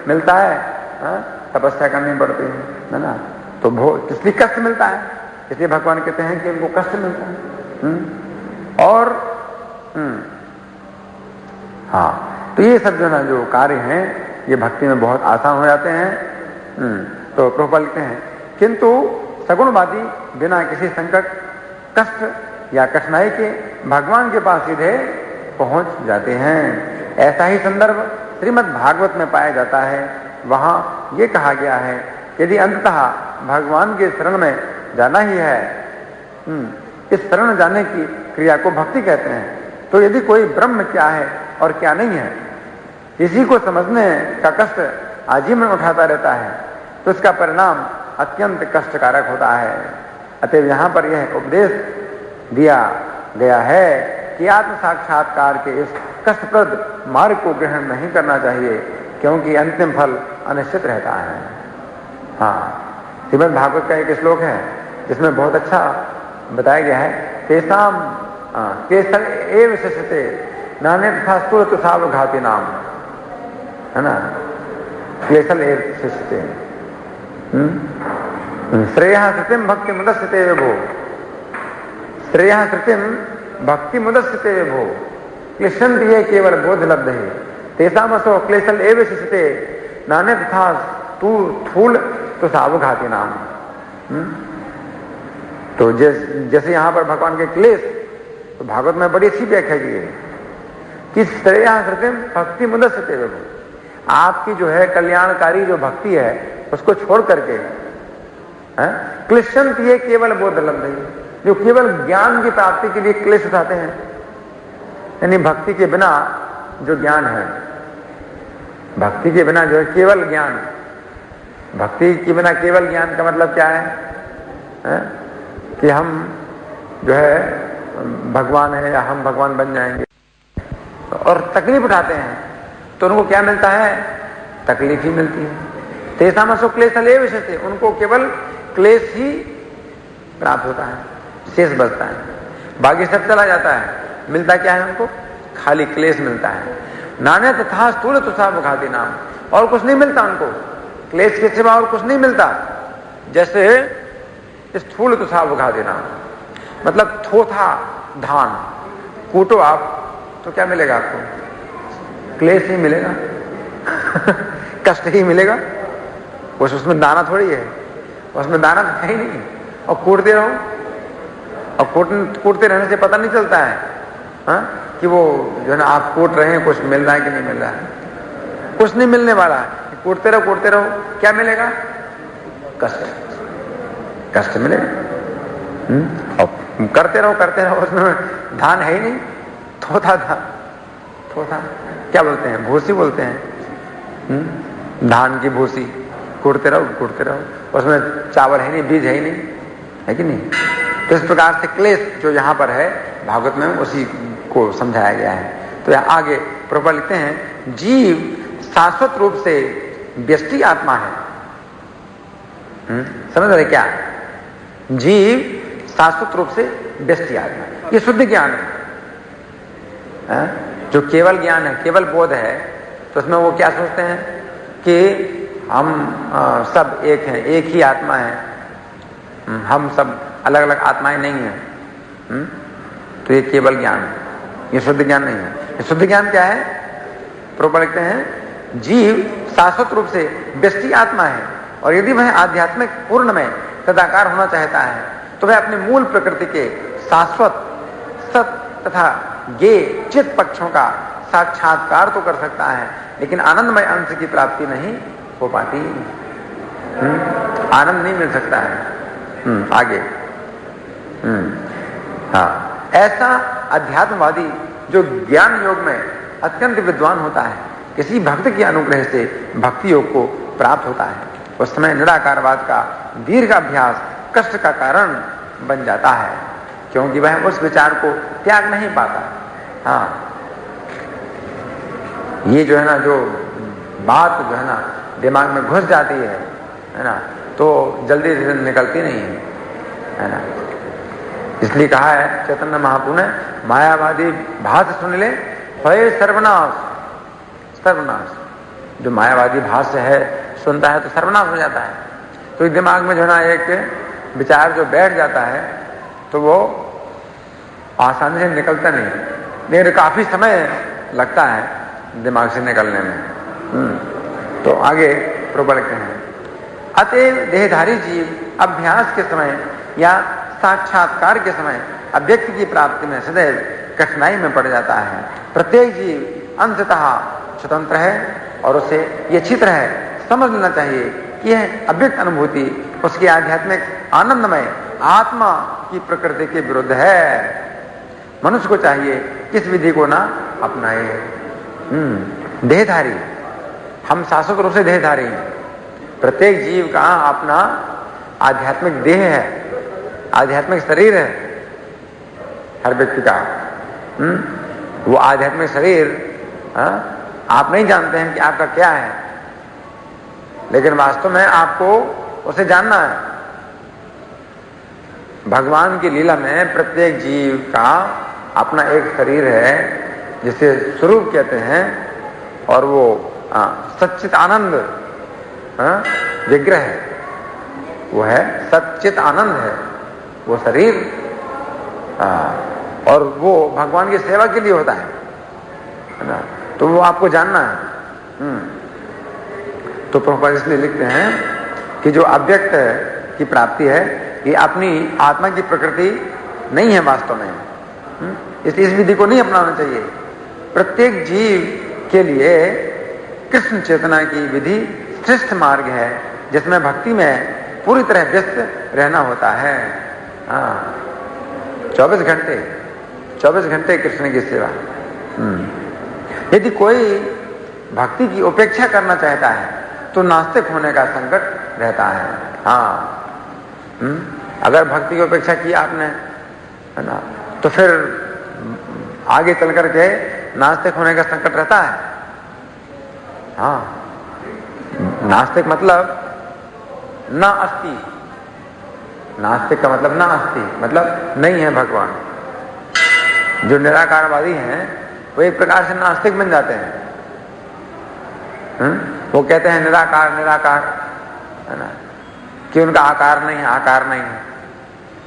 मिलता है, तपस्या करनी पड़ती है ना। तो इसलिए कष्ट मिलता है, इसलिए भगवान कहते हैं कि उनको कष्ट मिलता है। और हाँ, तो ये सब जो ना जो कार्य हैं ये भक्ति में बहुत आसान हो जाते हैं। तो प्रभुपाद लिखते हैं किंतु सगुणवादी बिना किसी संकट कष्ट या कठिनाई के भगवान के पास सीधे पहुंच जाते हैं। ऐसा ही संदर्भ श्रीमद् भागवत में पाया जाता है। वहां ये कहा गया है यदि अंततः भगवान के शरण में जाना ही है, इस शरण जाने की क्रिया को भक्ति कहते हैं। तो यदि कोई ब्रह्म क्या है और क्या नहीं है इसी को समझने का कष्ट आजीवन उठाता रहता है तो इसका परिणाम अत्यंत कष्टकारक होता है। अतएव यहां पर यह उपदेश दिया गया है कि आत्म साक्षात्कार के इस कष्टप्रद मार्ग को ग्रहण नहीं करना चाहिए, क्योंकि अंतिम फल अनिश्चित रहता है। हाँ, श्रीमद् भागवत का एक श्लोक है जिसमें बहुत अच्छा बताया गया है, तेसाम केसर एव शिष्यते नान्य तथा स्थूल तुषावघाती नाम, है ना, केसर एव शिष्यते श्रेयः श्रुतिम भक्ति मुदस्यते विभो, श्रेयः श्रुतिम भक्ति मुदस्यते विभो, क्लिशन्ति ये केवल बोध लब्ध है, तेसामसो क्लेशल एव शिष्यते नान्य तथा स्थूल तुषावघाती नाम। तो जैसे यहां पर भगवान के क्लेश, तो भागवत में बड़ी अच्छी व्याख्या की है कि श्रेयः श्रुतिम भक्ति मुदस्यते विभो, आपकी जो है कल्याणकारी जो भक्ति है उसको छोड़ करके क्लिशन्ति ये केवल बोध लब्ध है, जो केवल ज्ञान की प्राप्ति के लिए क्लेश उठाते हैं, यानी भक्ति के बिना जो ज्ञान है, भक्ति के बिना जो है केवल ज्ञान, भक्ति के बिना केवल ज्ञान का मतलब क्या है? कि हम जो है भगवान है या हम भगवान बन जाएंगे, और तकलीफ उठाते हैं तो उनको क्या मिलता है? तकलीफ ही मिलती है। तेसामसो क्लेशले विषय से उनको केवल क्लेश ही प्राप्त होता है, शेष बचता है, बाकी सब चला जाता है। मिलता क्या है उनको? खाली क्लेश मिलता है। नान्य तथा स्थूल तुषावघाती नाम, और कुछ नहीं मिलता उनको, क्लेश के सिवा और कुछ नहीं मिलता। जैसे स्थूल तुषावघाती नाम मतलब थोथा धान कूटो आप तो क्या मिलेगा आपको? क्लेश ही मिलेगा कष्ट ही मिलेगा। उसमें दाना थोड़ी है, उसमें दाना तो है ही नहीं, और कूटते रहो, और कूटते रहने से पता नहीं चलता है कि वो जो है ना आप कूट रहे हैं, कुछ मिल रहा है कि नहीं मिल रहा है। कुछ नहीं मिलने वाला है, कूटते रहो, क्या मिलेगा? कष्ट, कष्ट मिलेगा। और करते रहो, उसमें धान है ही नहीं, थोथा क्या बोलते हैं? भूसी बोलते हैं, धान की भूसी। कूटते रहो, उसमें चावल है नहीं, बीज है ही नहीं, है कि नहीं। तो इस प्रकार से क्लेश जो यहां पर है भागवत में उसी को समझाया गया है। तो यहां आगे प्रभुपाद लिखते हैं, जीव शाश्वत रूप से व्यष्टि आत्मा है। समझ रहे क्या? जीव शाश्वत रूप से व्यष्टि आत्मा, ये शुद्ध ज्ञान है। जो केवल ज्ञान है, केवल बोध है, तो उसमें वो क्या सोचते हैं कि हम सब एक हैं, एक ही आत्मा है, हम सब अलग अलग आत्माएं नहीं हैं। तो ये केवल ज्ञान है, ये शुद्ध ज्ञान नहीं है। ये शुद्ध ज्ञान क्या है? प्रभुपाद लिखते हैं, जीव शाश्वत रूप से व्यष्टि आत्मा है, और यदि वह आध्यात्मिक पूर्ण में सदाकार होना चाहता है तो वह अपने मूल प्रकृति के शाश्वत सत तथा ज्ञेय चित पक्षों का साक्षात्कार तो कर सकता है, लेकिन आनंदमय अंश की प्राप्ति नहीं हो पाती। आनंद नहीं मिल सकता है। आगे हाँ, ऐसा अध्यात्मवादी जो ज्ञान योग में अत्यंत विद्वान होता है, किसी भक्त के अनुग्रह से भक्ति योग को प्राप्त होता है, उस समय निराकारवाद का दीर्घ अभ्यास कष्ट का कारण बन जाता है, क्योंकि वह उस विचार को त्याग नहीं पाता। हाँ, ये जो है ना, जो बात जो है ना दिमाग में घुस जाती है ना, तो जल्दी से निकलती नहीं है ना। इसलिए कहा है चैतन्य महाप्रभु ने, मायावादी भाष्य सुन ले भय सर्वनाश। सर्वनाश जो मायावादी भाष्य है सुनता है तो सर्वनाश हो जाता है। तो दिमाग में जो है ना एक विचार जो बैठ जाता है तो वो आसानी से निकलता नहीं, लेकिन काफी समय लगता है दिमाग से निकलने में। तो आगे प्रबल के हैं, अतएव देहधारी जीव अभ्यास के समय या साक्षात्कार के समय अव्यक्त की प्राप्ति में सदैव कठिनाई में पड़ जाता है। प्रत्येक जीव अंततः स्वतंत्र है और उसे ये अच्छी तरह समझ लेना चाहिए कि यह अव्यक्त अनुभूति उसकी आध्यात्मिक आनंदमय आत्मा की प्रकृति के विरुद्ध है। मनुष्य को चाहिए किस विधि को ना अपनाए। देहधारी, हम शाश्वत रूप से देहधारी हैं। प्रत्येक जीव का अपना आध्यात्मिक देह है, आध्यात्मिक शरीर है हर व्यक्ति का। वो आध्यात्मिक शरीर आप नहीं जानते हैं कि आपका क्या है, लेकिन वास्तव में आपको उसे जानना है। भगवान की लीला में प्रत्येक जीव का अपना एक शरीर है जिसे स्वरूप कहते हैं, और वो सच्चित आनंद विग्रह है, वो है सच्चित आनंद है वो शरीर। और वो भगवान की सेवा के लिए होता है ना, तो वो आपको जानना है। तो प्रभुपाद इसलिए लिखते हैं कि जो अव्यक्त की प्राप्ति है ये अपनी आत्मा की प्रकृति नहीं है वास्तव में, इसलिए इस विधि को नहीं अपनाना चाहिए। प्रत्येक जीव के लिए कृष्ण चेतना की विधि श्रेष्ठ मार्ग है, जिसमें भक्ति में पूरी तरह व्यस्त रहना होता है। 24 घंटे कृष्ण की सेवा। यदि कोई भक्ति की उपेक्षा करना चाहता है तो नास्तिक होने का संकट रहता है। अगर भक्ति की उपेक्षा की आपने, है ना, तो फिर आगे चल करके नास्तिक होने का संकट रहता है। नास्तिक मतलब ना अस्ति, नास्तिक का मतलब ना अस्ति, मतलब नहीं है भगवान। जो निराकारवादी हैं वो एक प्रकार से नास्तिक बन जाते हैं। वो कहते हैं निराकार निराकार, है ना, कि उनका आकार नहीं है, आकार नहीं है।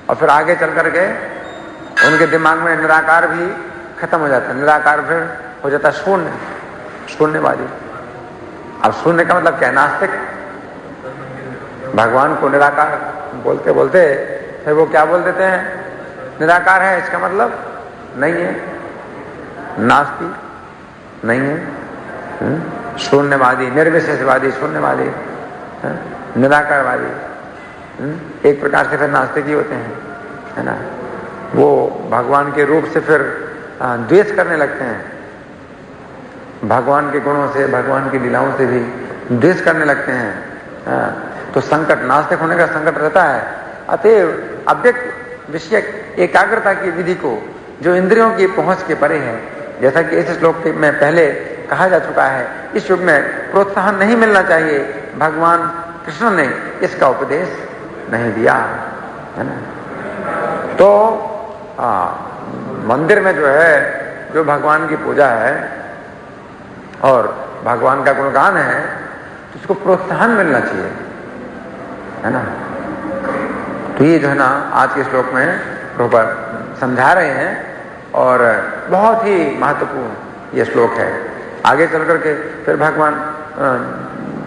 और फिर आगे चल करके उनके दिमाग में निराकार भी खत्म हो जाता है, निराकार फिर हो जाता है शून्य, शून्यवादी। अब शून्य का मतलब क्या है? नास्तिक। भगवान को निराकार बोलते बोलते फिर वो क्या बोल देते हैं? निराकार है, इसका मतलब नहीं है, नास्ति नहीं है, शून्यवादी, निर्विशेषवादी, शून्यवादी, निराकारवादी, एक प्रकार से फिर नास्तिक ही होते हैं, है ना। वो भगवान के रूप से फिर द्वेष करने लगते हैं, भगवान के गुणों से, भगवान की लीलाओं से भी द्वेष करने लगते हैं। तो संकट, नास्तिक होने का संकट रहता है। अतएव अव्यक्त विषयक एकाग्रता की विधि को, जो इंद्रियों की पहुंच के परे है, जैसा कि इस श्लोक में पहले कहा जा चुका है, इस युग में प्रोत्साहन नहीं मिलना चाहिए। भगवान कृष्ण ने इसका उपदेश नहीं दिया, है ना। तो मंदिर में जो है, जो भगवान की पूजा है और भगवान का गुणगान है, तो उसको प्रोत्साहन मिलना चाहिए, है ना। तो ये जो है ना आज के श्लोक में प्रभुपाद समझा रहे हैं, और बहुत ही महत्वपूर्ण ये श्लोक है। आगे चल करके फिर भगवान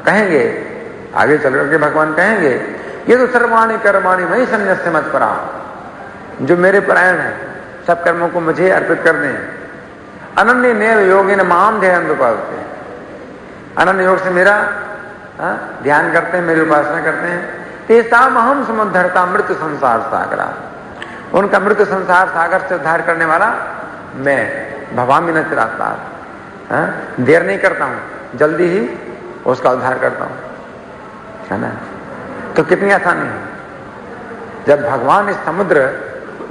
कहेंगे, आगे चल करके भगवान कहेंगे, ये तो सर्वाणि कर्माणि मयि सन्न्यस्य मत्पराः। जो मेरे परायण है, सब कर्मों को मुझे अर्पित कर दें। अनन्य नेव योगिन माम ध्यान उपासते, अनन्य योग से मेरा ध्यान करते हैं, मेरी उपासना करते हैं। तेसाम अहम समुद्धरता मृत्यु संसार सागरा, उनका मृत्यु संसार सागर से उद्धार करने वाला मैं, भवामी न चिराता, देर नहीं करता हूं, जल्दी ही उसका उद्धार करता हूं, है ना। तो कितनी आसानी है जब भगवान इस समुद्र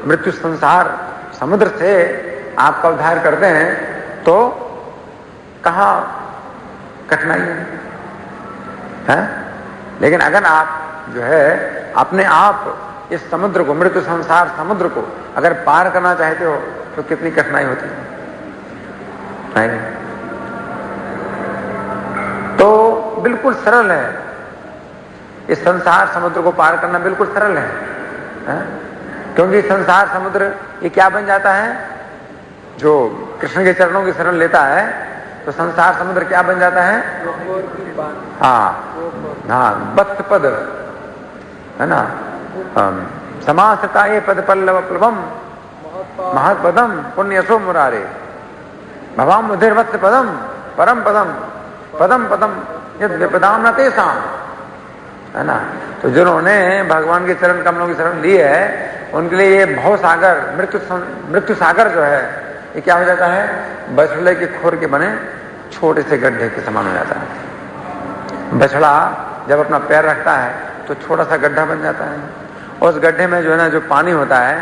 मृत्यु संसार समुद्र से आपका उद्धार करते हैं, तो कहां कठिनाई है? लेकिन अगर आप जो है अपने आप इस समुद्र को, मृत्यु संसार समुद्र को अगर पार करना चाहते हो, तो कितनी कठिनाई होती है, नहीं? तो बिल्कुल सरल है, इस संसार समुद्र को पार करना बिल्कुल सरल है, क्योंकि संसार समुद्र ये क्या बन जाता है, जो कृष्ण के चरणों की शरण लेता है, तो संसार समुद्र क्या बन जाता है? हाँ, बत्त पद, है ना, समासता ये पद पल्लव प्लवम महत्पदम पुण्यसो मुरारे भवाम मुधिर्वत्स पदम परम पदम पदम पदम यद विपदाम न तेसाम, है ना। तो जिन्होंने भगवान के चरण कमलों की शरण ली है, उनके लिए ये भव सागर, मृत्यु सागर जो है, ये क्या हो जाता है? बछड़े के खोर के बने छोटे से गड्ढे के समान हो जाता है। बछड़ा जब अपना पैर रखता है तो छोटा सा गड्ढा बन जाता है, उस गड्ढे में जो है ना, जो पानी होता है,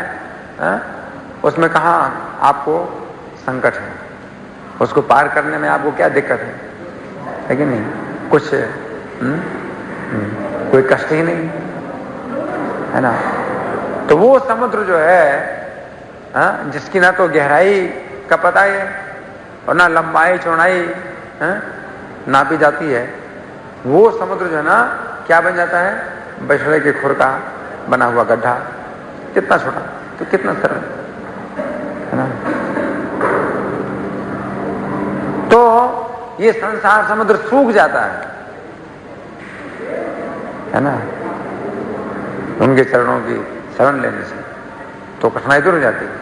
उसमें कहाँ आपको संकट है, उसको पार करने में आपको क्या दिक्कत है कि नहीं? कुछ कोई कष्ट ही नहीं, है ना। तो वो समुद्र जो है, जिसकी ना तो गहराई का पता है और ना लंबाई चौड़ाई नापी जाती है, वो समुद्र जो है ना, क्या बन जाता है? बछड़े के खुर का बना हुआ गड्ढा, कितना छोटा तो कितना सरल, है ना। तो ये संसार समुद्र सूख जाता है ना, उनके चरणों की शरण लेने से, तो कठिनाई दूर हो जाती है।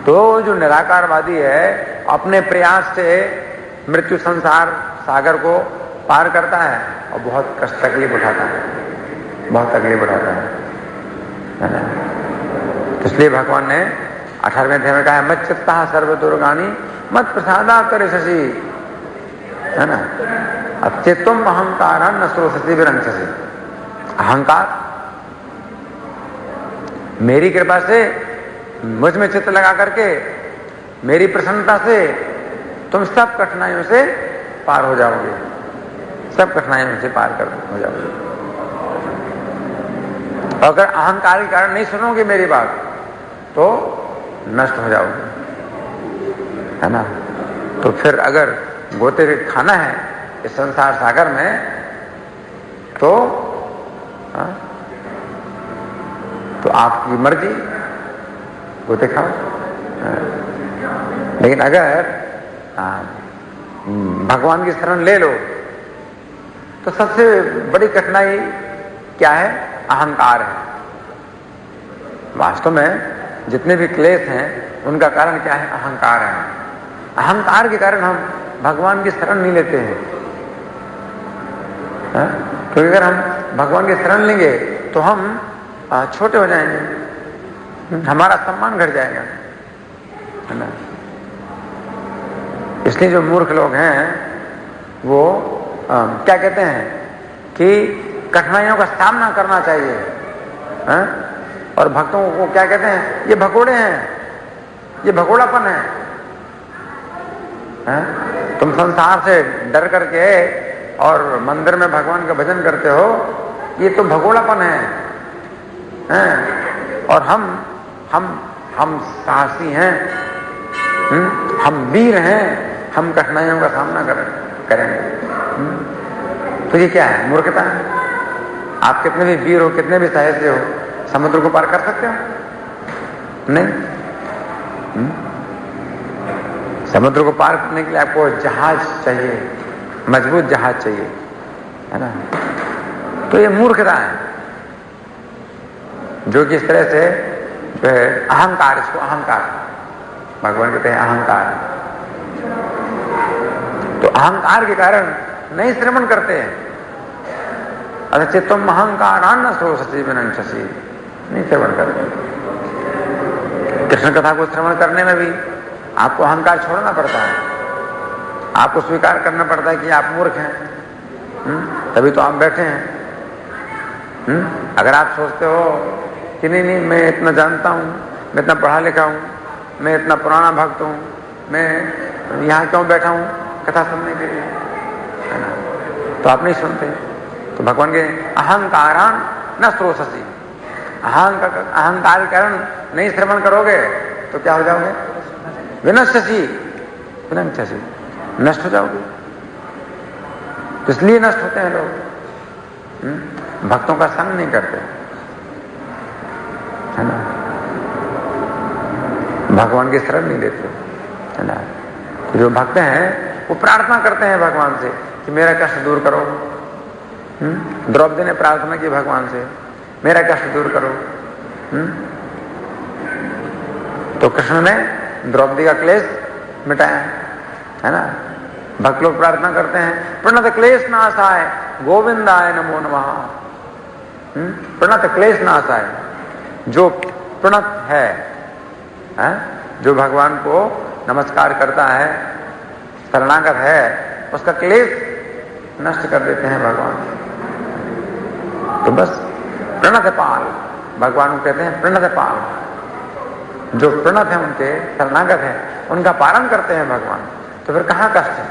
तो जो निराकारवादी है, अपने प्रयास से मृत्यु संसार सागर को पार करता है और बहुत कष्ट तकलीफ उठाता है, बहुत तकलीफ उठाता है ना। इसलिए भगवान ने 18वें अध्याय में कहा है, मत चित्ता सर्व दुर्गानी मत प्रसादा करे शशि, है ना। अब चित्तम अहंकार न श्रोषति विरंचसी, अहंकार मेरी कृपा से, मुझ में चित्त लगा करके, मेरी प्रसन्नता से तुम सब कठिनाइयों से पार हो जाओगे, सब कठिनाइयों से पार कर हो जाओगे। अगर अहंकार के कारण नहीं सुनोगे मेरी बात, तो नष्ट हो जाओगे, है ना। तो फिर अगर गोते खाना है इस संसार सागर में, तो आपकी मर्जी, गोते खाओ। लेकिन अगर भगवान की शरण ले लो, तो सबसे बड़ी कठिनाई क्या है? अहंकार है। वास्तव में जितने भी क्लेश हैं, उनका कारण क्या है? अहंकार है। अहंकार के कारण हम भगवान की शरण नहीं लेते हैं, क्योंकि अगर हम भगवान की शरण लेंगे तो हम छोटे हो जाएंगे, हमारा सम्मान घट जाएगा, है ना। इसलिए जो मूर्ख लोग हैं वो क्या कहते हैं कि कठिनाइयों का सामना करना चाहिए, है? और भक्तों को क्या कहते हैं? ये भगोड़े हैं, ये भगोड़ापन है, तुम संसार से डर करके और मंदिर में भगवान का भजन करते हो, ये तो भगोड़ापन है? और हम साहसी हैं, हम वीर हैं, हम कठिनाइयों का सामना करेंगे। तो ये क्या है? मूर्खता है। आप कितने भी वीर हो, कितने भी साहसी हो, समुद्र को पार कर सकते हो? नहीं। समुद्र को पार करने के लिए आपको जहाज चाहिए, मजबूत जहाज चाहिए, है ना। तो ये मूर्खता है, जो कि इस तरह से अहंकार, इसको अहंकार भगवान कहते हैं, अहंकार। तो अहंकार के कारण नहीं श्रवण करते हैं। अरे चित्तम अहंकारान श्रोषसि विनश्यसि, नहीं श्रवण करते। कृष्ण कथा को श्रवण करने में भी आपको अहंकार छोड़ना पड़ता है, आपको स्वीकार करना पड़ता है कि आप मूर्ख हैं, तभी तो आप बैठे हैं। अगर आप सोचते हो कि नहीं नहीं मैं इतना जानता हूं, मैं इतना पढ़ा लिखा हूं, मैं इतना पुराना भक्त हूं, मैं यहां क्यों बैठा हूं कथा सुनने के लिए, है ना, तो आप नहीं सुनते। तो भगवान के अहंकारान न श्रोषसि, अहंकार के कारण नहीं श्रवण करोगे तो क्या हो जाओगे? विनश्यसि, विनश्यसि, नष्ट हो जाओगे। तो इसलिए नष्ट होते हैं लोग, भक्तों का संग नहीं करते, है ना, भगवान की शरण नहीं लेते, है ना। तो जो भक्त हैं वो प्रार्थना करते हैं भगवान से कि मेरा कष्ट दूर करो। द्रौपदी ने प्रार्थना की भगवान से, मेरा कष्ट दूर करो। तो कृष्ण ने द्रौपदी का क्लेश मिटाया, है ना। भक्त लोग प्रार्थना करते हैं, प्रणत क्लेश नाशाय गोविंदाय नमो नमः। प्रणत क्लेश नाशाय, जो प्रणत है, जो भगवान को नमस्कार करता है, शरणागत है, उसका क्लेश नष्ट कर देते हैं भगवान। तो बस प्रणत पाल, भगवान को कहते हैं प्रणत पाल। जो प्रणत है, उनके शरणागत है, उनका पालन करते हैं भगवान। तो फिर कहां कष्ट है?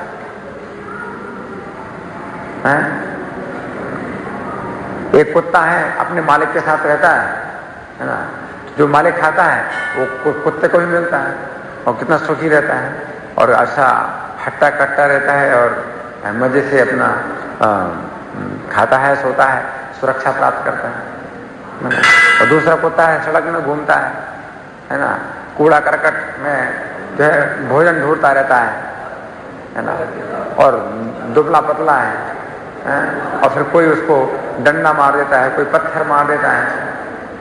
एक कुत्ता है, अपने मालिक के साथ रहता है ना, जो मालिक खाता है वो कुत्ते को भी मिलता है और कितना सुखी रहता है और अच्छा हट्टा कट्टा रहता है और मजे से अपना खाता है, सोता है, सुरक्षा प्राप्त करता है। और दूसरा कुत्ता है, सड़क में घूमता है ना, कूड़ा करकट में जो है भोजन ढूंढता रहता है ना, और दुबला पतला है, और फिर कोई उसको डंडा मार देता है, कोई पत्थर मार देता है,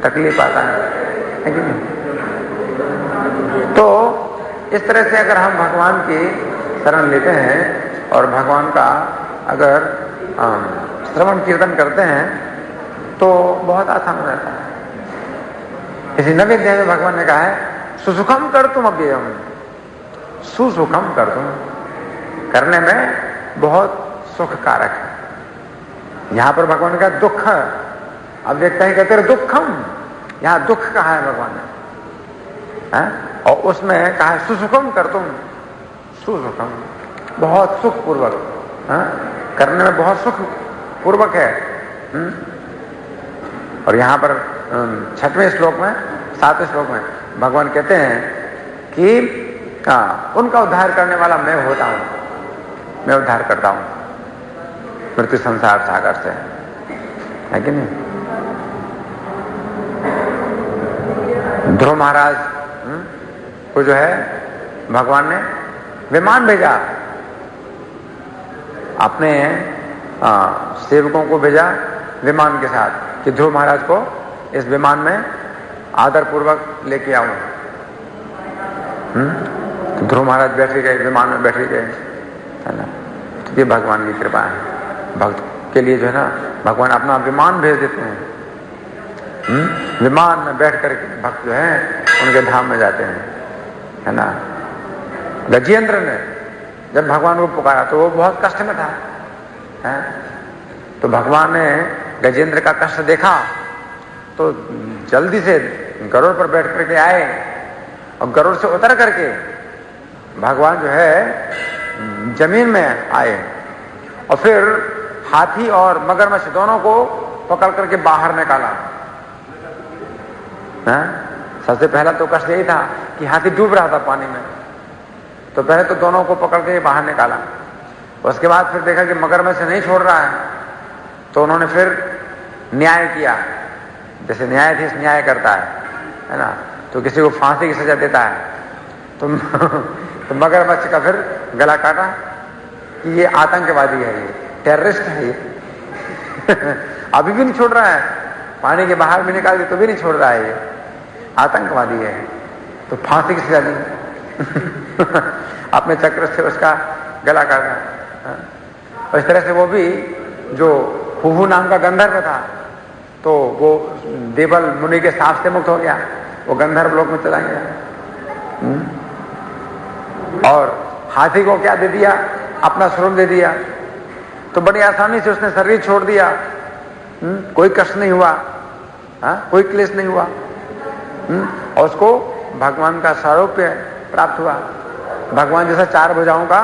तकलीफ आता है कि नहीं? तो इस तरह से अगर हम भगवान की शरण लेते हैं और भगवान का अगर श्रवण कीर्तन करते हैं तो बहुत आसान हो जाता है। इसी नवे अध्याय में भगवान ने कहा है सुसुखम कर तुम अव्ययम, सुसुखम कर तुम, करने में बहुत सुख कारक है। यहां पर भगवान ने कहा दुख, अब देखते हैं कहते हैं दुखम, यहां दुख कहा है भगवान ने, और उसमें कहा है सुसुखम कर तुम, सुसुखम, बहुत सुख पूर्वक, करने में बहुत सुख पूर्वक है। और यहां पर 6वें श्लोक में, 7वें श्लोक में भगवान कहते हैं कि उनका उद्धार करने वाला मैं होता हूं, मैं उद्धार करता हूं मृत्यु संसार सागर से, है कि नहीं? ध्रुव महाराज को जो है भगवान ने विमान भेजा, अपने सेवकों को भेजा विमान के साथ कि ध्रुव महाराज को इस विमान में आदर पूर्वक लेके आऊं। तो ध्रुव महाराज बैठ गए, विमान में बैठ गए, है ना। तो ये भगवान की कृपा है, भक्त के लिए जो है ना भगवान अपना विमान भेज देते हैं। विमान में बैठ करके भक्त जो है उनके धाम में जाते हैं, है ना। गजेंद्र ने जब भगवान को पुकारा तो वो बहुत कष्ट में था, है? तो भगवान ने गजेंद्र का कष्ट देखा तो जल्दी से गरुड़ पर बैठ करके आए और गरुड़ से उतर करके भगवान जो है जमीन में आए और फिर हाथी और मगरमच्छ दोनों को पकड़ करके बाहर निकाला। सबसे पहला तो कष्ट यही था कि हाथी डूब रहा था पानी में, तो पहले तो दोनों को पकड़ के बाहर निकाला। उसके बाद फिर देखा कि मगरमच्छ नहीं छोड़ रहा है, तो उन्होंने फिर न्याय किया, जैसे न्यायाधीश न्याय करता है ना, तो किसी को फांसी की सजा देता है, तो मगरमच्छ का फिर गला काटा कि ये आतंकवादी है, ये टेररिस्ट है, ये अभी भी नहीं छोड़ रहा है, पानी के बाहर भी निकाल दिया तो भी नहीं छोड़ रहा है ये। आतंकवादी है तो फांसी की सजा दी अपने चक्र से उसका गला काटा। और इस तरह से वो भी जो हुहू नाम का गंधर्व था तो वो देवल मुनि के साथ से मुक्त हो गया, वो गंधर्व लोक में चला गया। और हाथी को क्या दे दिया? अपना स्वरूप दे दिया, तो बड़ी आसानी से उसने शरीर छोड़ दिया। कोई कष्ट नहीं हुआ, कोई क्लेश नहीं हुआ। और उसको भगवान का सारूप्य प्राप्त हुआ, भगवान जैसा 4 भुजाओं का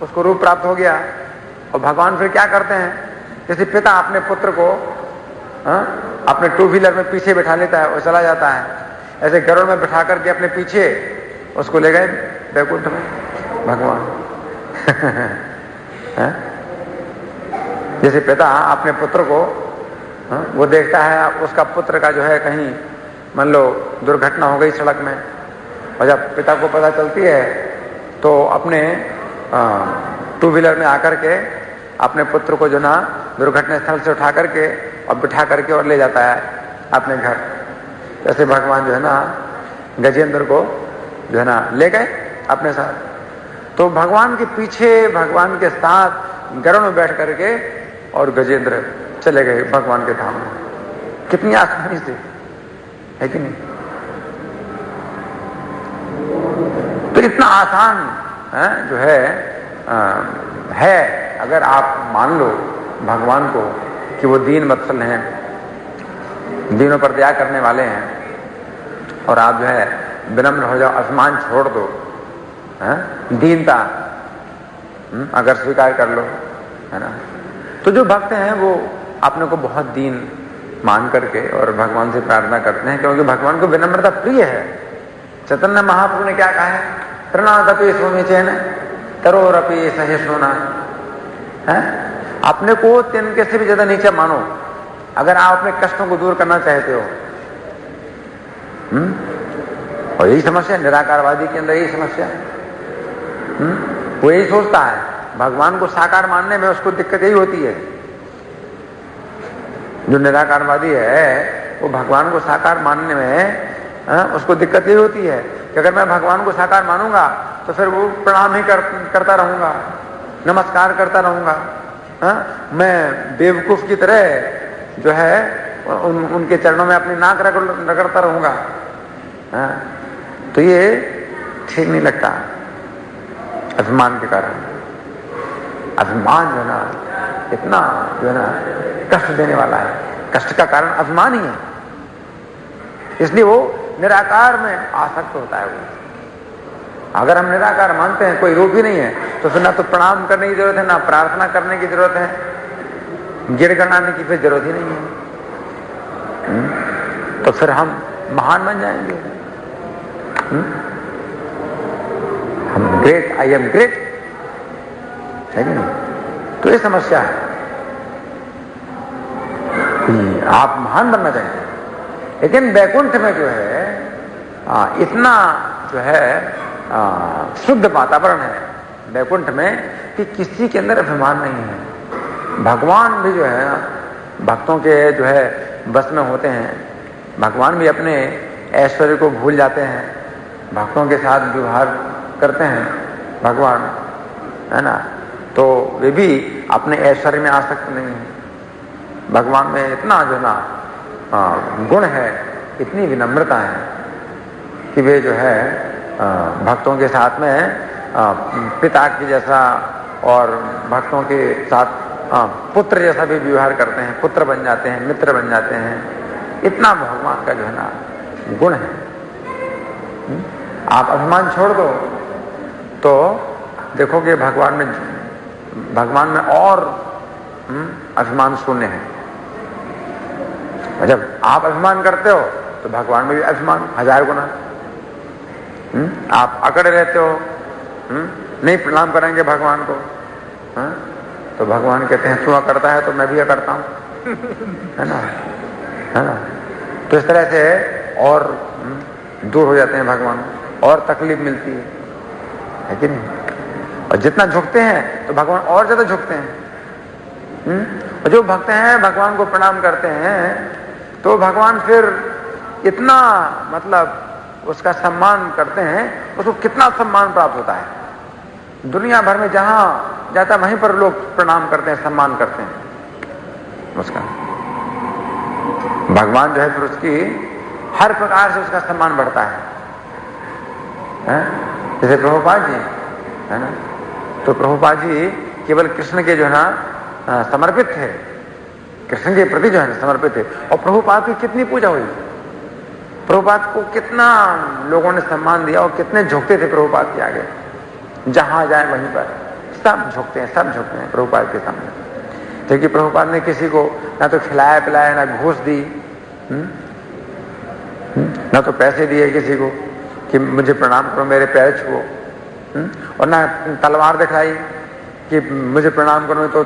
उसको रूप प्राप्त हो गया। और भगवान फिर क्या करते हैं, जैसे पिता अपने पुत्र को अपने 2 व्हीलर में पीछे बैठा लेता है और चला जाता है, ऐसे गरुड़ में बैठा करके अपने पीछे उसको ले गए वैकुंठ में भगवान। जैसे पिता अपने पुत्र को वो देखता है, उसका पुत्र का जो है कहीं मान लो दुर्घटना हो गई सड़क में, और जब पिता को पता चलती है तो अपने 2 व्हीलर में आकर के अपने पुत्र को जो ना दुर्घटना स्थल से उठा करके और बिठा करके और ले जाता है अपने घर। जैसे भगवान जो है ना गजेंद्र को जो है ना ले गए अपने साथ, तो भगवान के पीछे भगवान के साथ गरुड़ में बैठ करके और गजेंद्र चले गए भगवान के धाम में। कितनी आसानी से, है कि नहीं? तो इतना आसान जो है अगर आप मान लो भगवान को कि वो दीन वत्सल हैं, दीनों पर दया करने वाले हैं, और आप जो है विनम्र हो जाओ, अभिमान छोड़ दो, दीनता अगर स्वीकार कर लो, है ना, तो जो भक्त हैं वो अपने को बहुत दीन मान करके और भगवान से प्रार्थना करते हैं, क्योंकि भगवान को विनम्रता प्रिय है। चैतन्य महाप्रभु ने क्या कहा है? प्रणादपि स्वामी चैन तरोरपि सहिष्णुना। अपने को तिनके से भी ज्यादा नीचे मानो अगर आप अपने कष्टों को दूर करना चाहते हो। और यही समस्या निराकारवादी के अंदर, यही समस्या है। वो यही सोचता है, भगवान को साकार मानने में उसको दिक्कत यही होती है। जो निराकारवादी है वो भगवान को साकार मानने में उसको दिक्कत यही होती है कि अगर मैं भगवान को साकार मानूंगा तो फिर वो प्रणाम ही करता रहूंगा, नमस्कार करता रहूंगा, मैं बेवकूफ की तरह जो है उनके चरणों में अपनी नाक रगड़ता रहूंगा। तो ये ठीक नहीं लगता। अभिमान के कारण, अभिमान जो है ना इतना जो है ना कष्ट देने वाला है। कष्ट का कारण अभिमान ही है, इसलिए वो निराकार में आसक्त होता है। वो अगर हम निराकार मानते हैं, कोई रूप ही नहीं है, तो फिर ना तो प्रणाम करने की जरूरत है, ना प्रार्थना करने की जरूरत है, गिड़गिड़ाने की फिर जरूरत ही नहीं है। तो फिर हम महान बन जाएंगे। हम ग्रेट, आई एम ग्रेट, है कि नहीं? तो ये समस्या है कि आप महान बनना चाहते हैं, लेकिन वैकुंठ में जो है इतना जो है शुद्ध वातावरण है वैकुंठ में कि किसी के अंदर अभिमान नहीं है। भगवान भी जो है भक्तों के जो है बस में होते हैं। भगवान भी अपने ऐश्वर्य को भूल जाते हैं, भक्तों के साथ व्यवहार करते हैं भगवान, है ना। तो वे भी अपने ऐश्वर्य में आसक्त नहीं है। भगवान में इतना जो ना गुण है, इतनी विनम्रता है कि वे जो है भक्तों के साथ में पिता के जैसा और भक्तों के साथ पुत्र जैसा भी व्यवहार करते हैं, पुत्र बन जाते हैं, मित्र बन जाते हैं। इतना भगवान का जो है ना गुण है। आप अभिमान छोड़ दो तो देखोगे भगवान में और अभिमान शून्य है। जब आप अभिमान करते हो तो भगवान में भी अभिमान 1000 गुना। आप अकड़े रहते हो, नहीं प्रणाम करेंगे भगवान को, तो भगवान कहते हैं तू अकड़ता है तो मैं भी अकड़ता हूं, है ना, है ना। तो इस तरह से और दूर हो जाते हैं भगवान, और तकलीफ मिलती है कि नहीं। और जितना झुकते हैं तो भगवान और ज्यादा झुकते हैं। और जो भक्त हैं भगवान को प्रणाम करते हैं तो भगवान फिर इतना मतलब उसका सम्मान करते हैं, उसको कितना सम्मान प्राप्त होता है। दुनिया भर में जहां जाता वहीं पर लोग प्रणाम करते हैं, सम्मान करते हैं उसका। भगवान जो है फिर उसकी हर प्रकार से उसका सम्मान बढ़ता है, जैसे प्रभुपाद जी है ना, तो प्रभुपाद जी केवल कृष्ण के जो है ना समर्पित थे, कृष्ण के प्रति जो है ना समर्पित थे। और प्रभुपाद की कितनी पूजा हुई, प्रभुपाद को कितना लोगों ने सम्मान दिया और कितने झुकते थे प्रभुपाद के आगे, जहां जाए वहीं पर सब झुकते हैं, सब झुकते हैं प्रभुपाद के सामने। क्योंकि प्रभुपाद ने किसी को ना तो खिलाया पिलाया, ना घूस दी, ना तो पैसे दिए किसी को कि मुझे प्रणाम करो, मेरे पैर छुओ, और ना तलवार दिखाई कि मुझे प्रणाम करो तो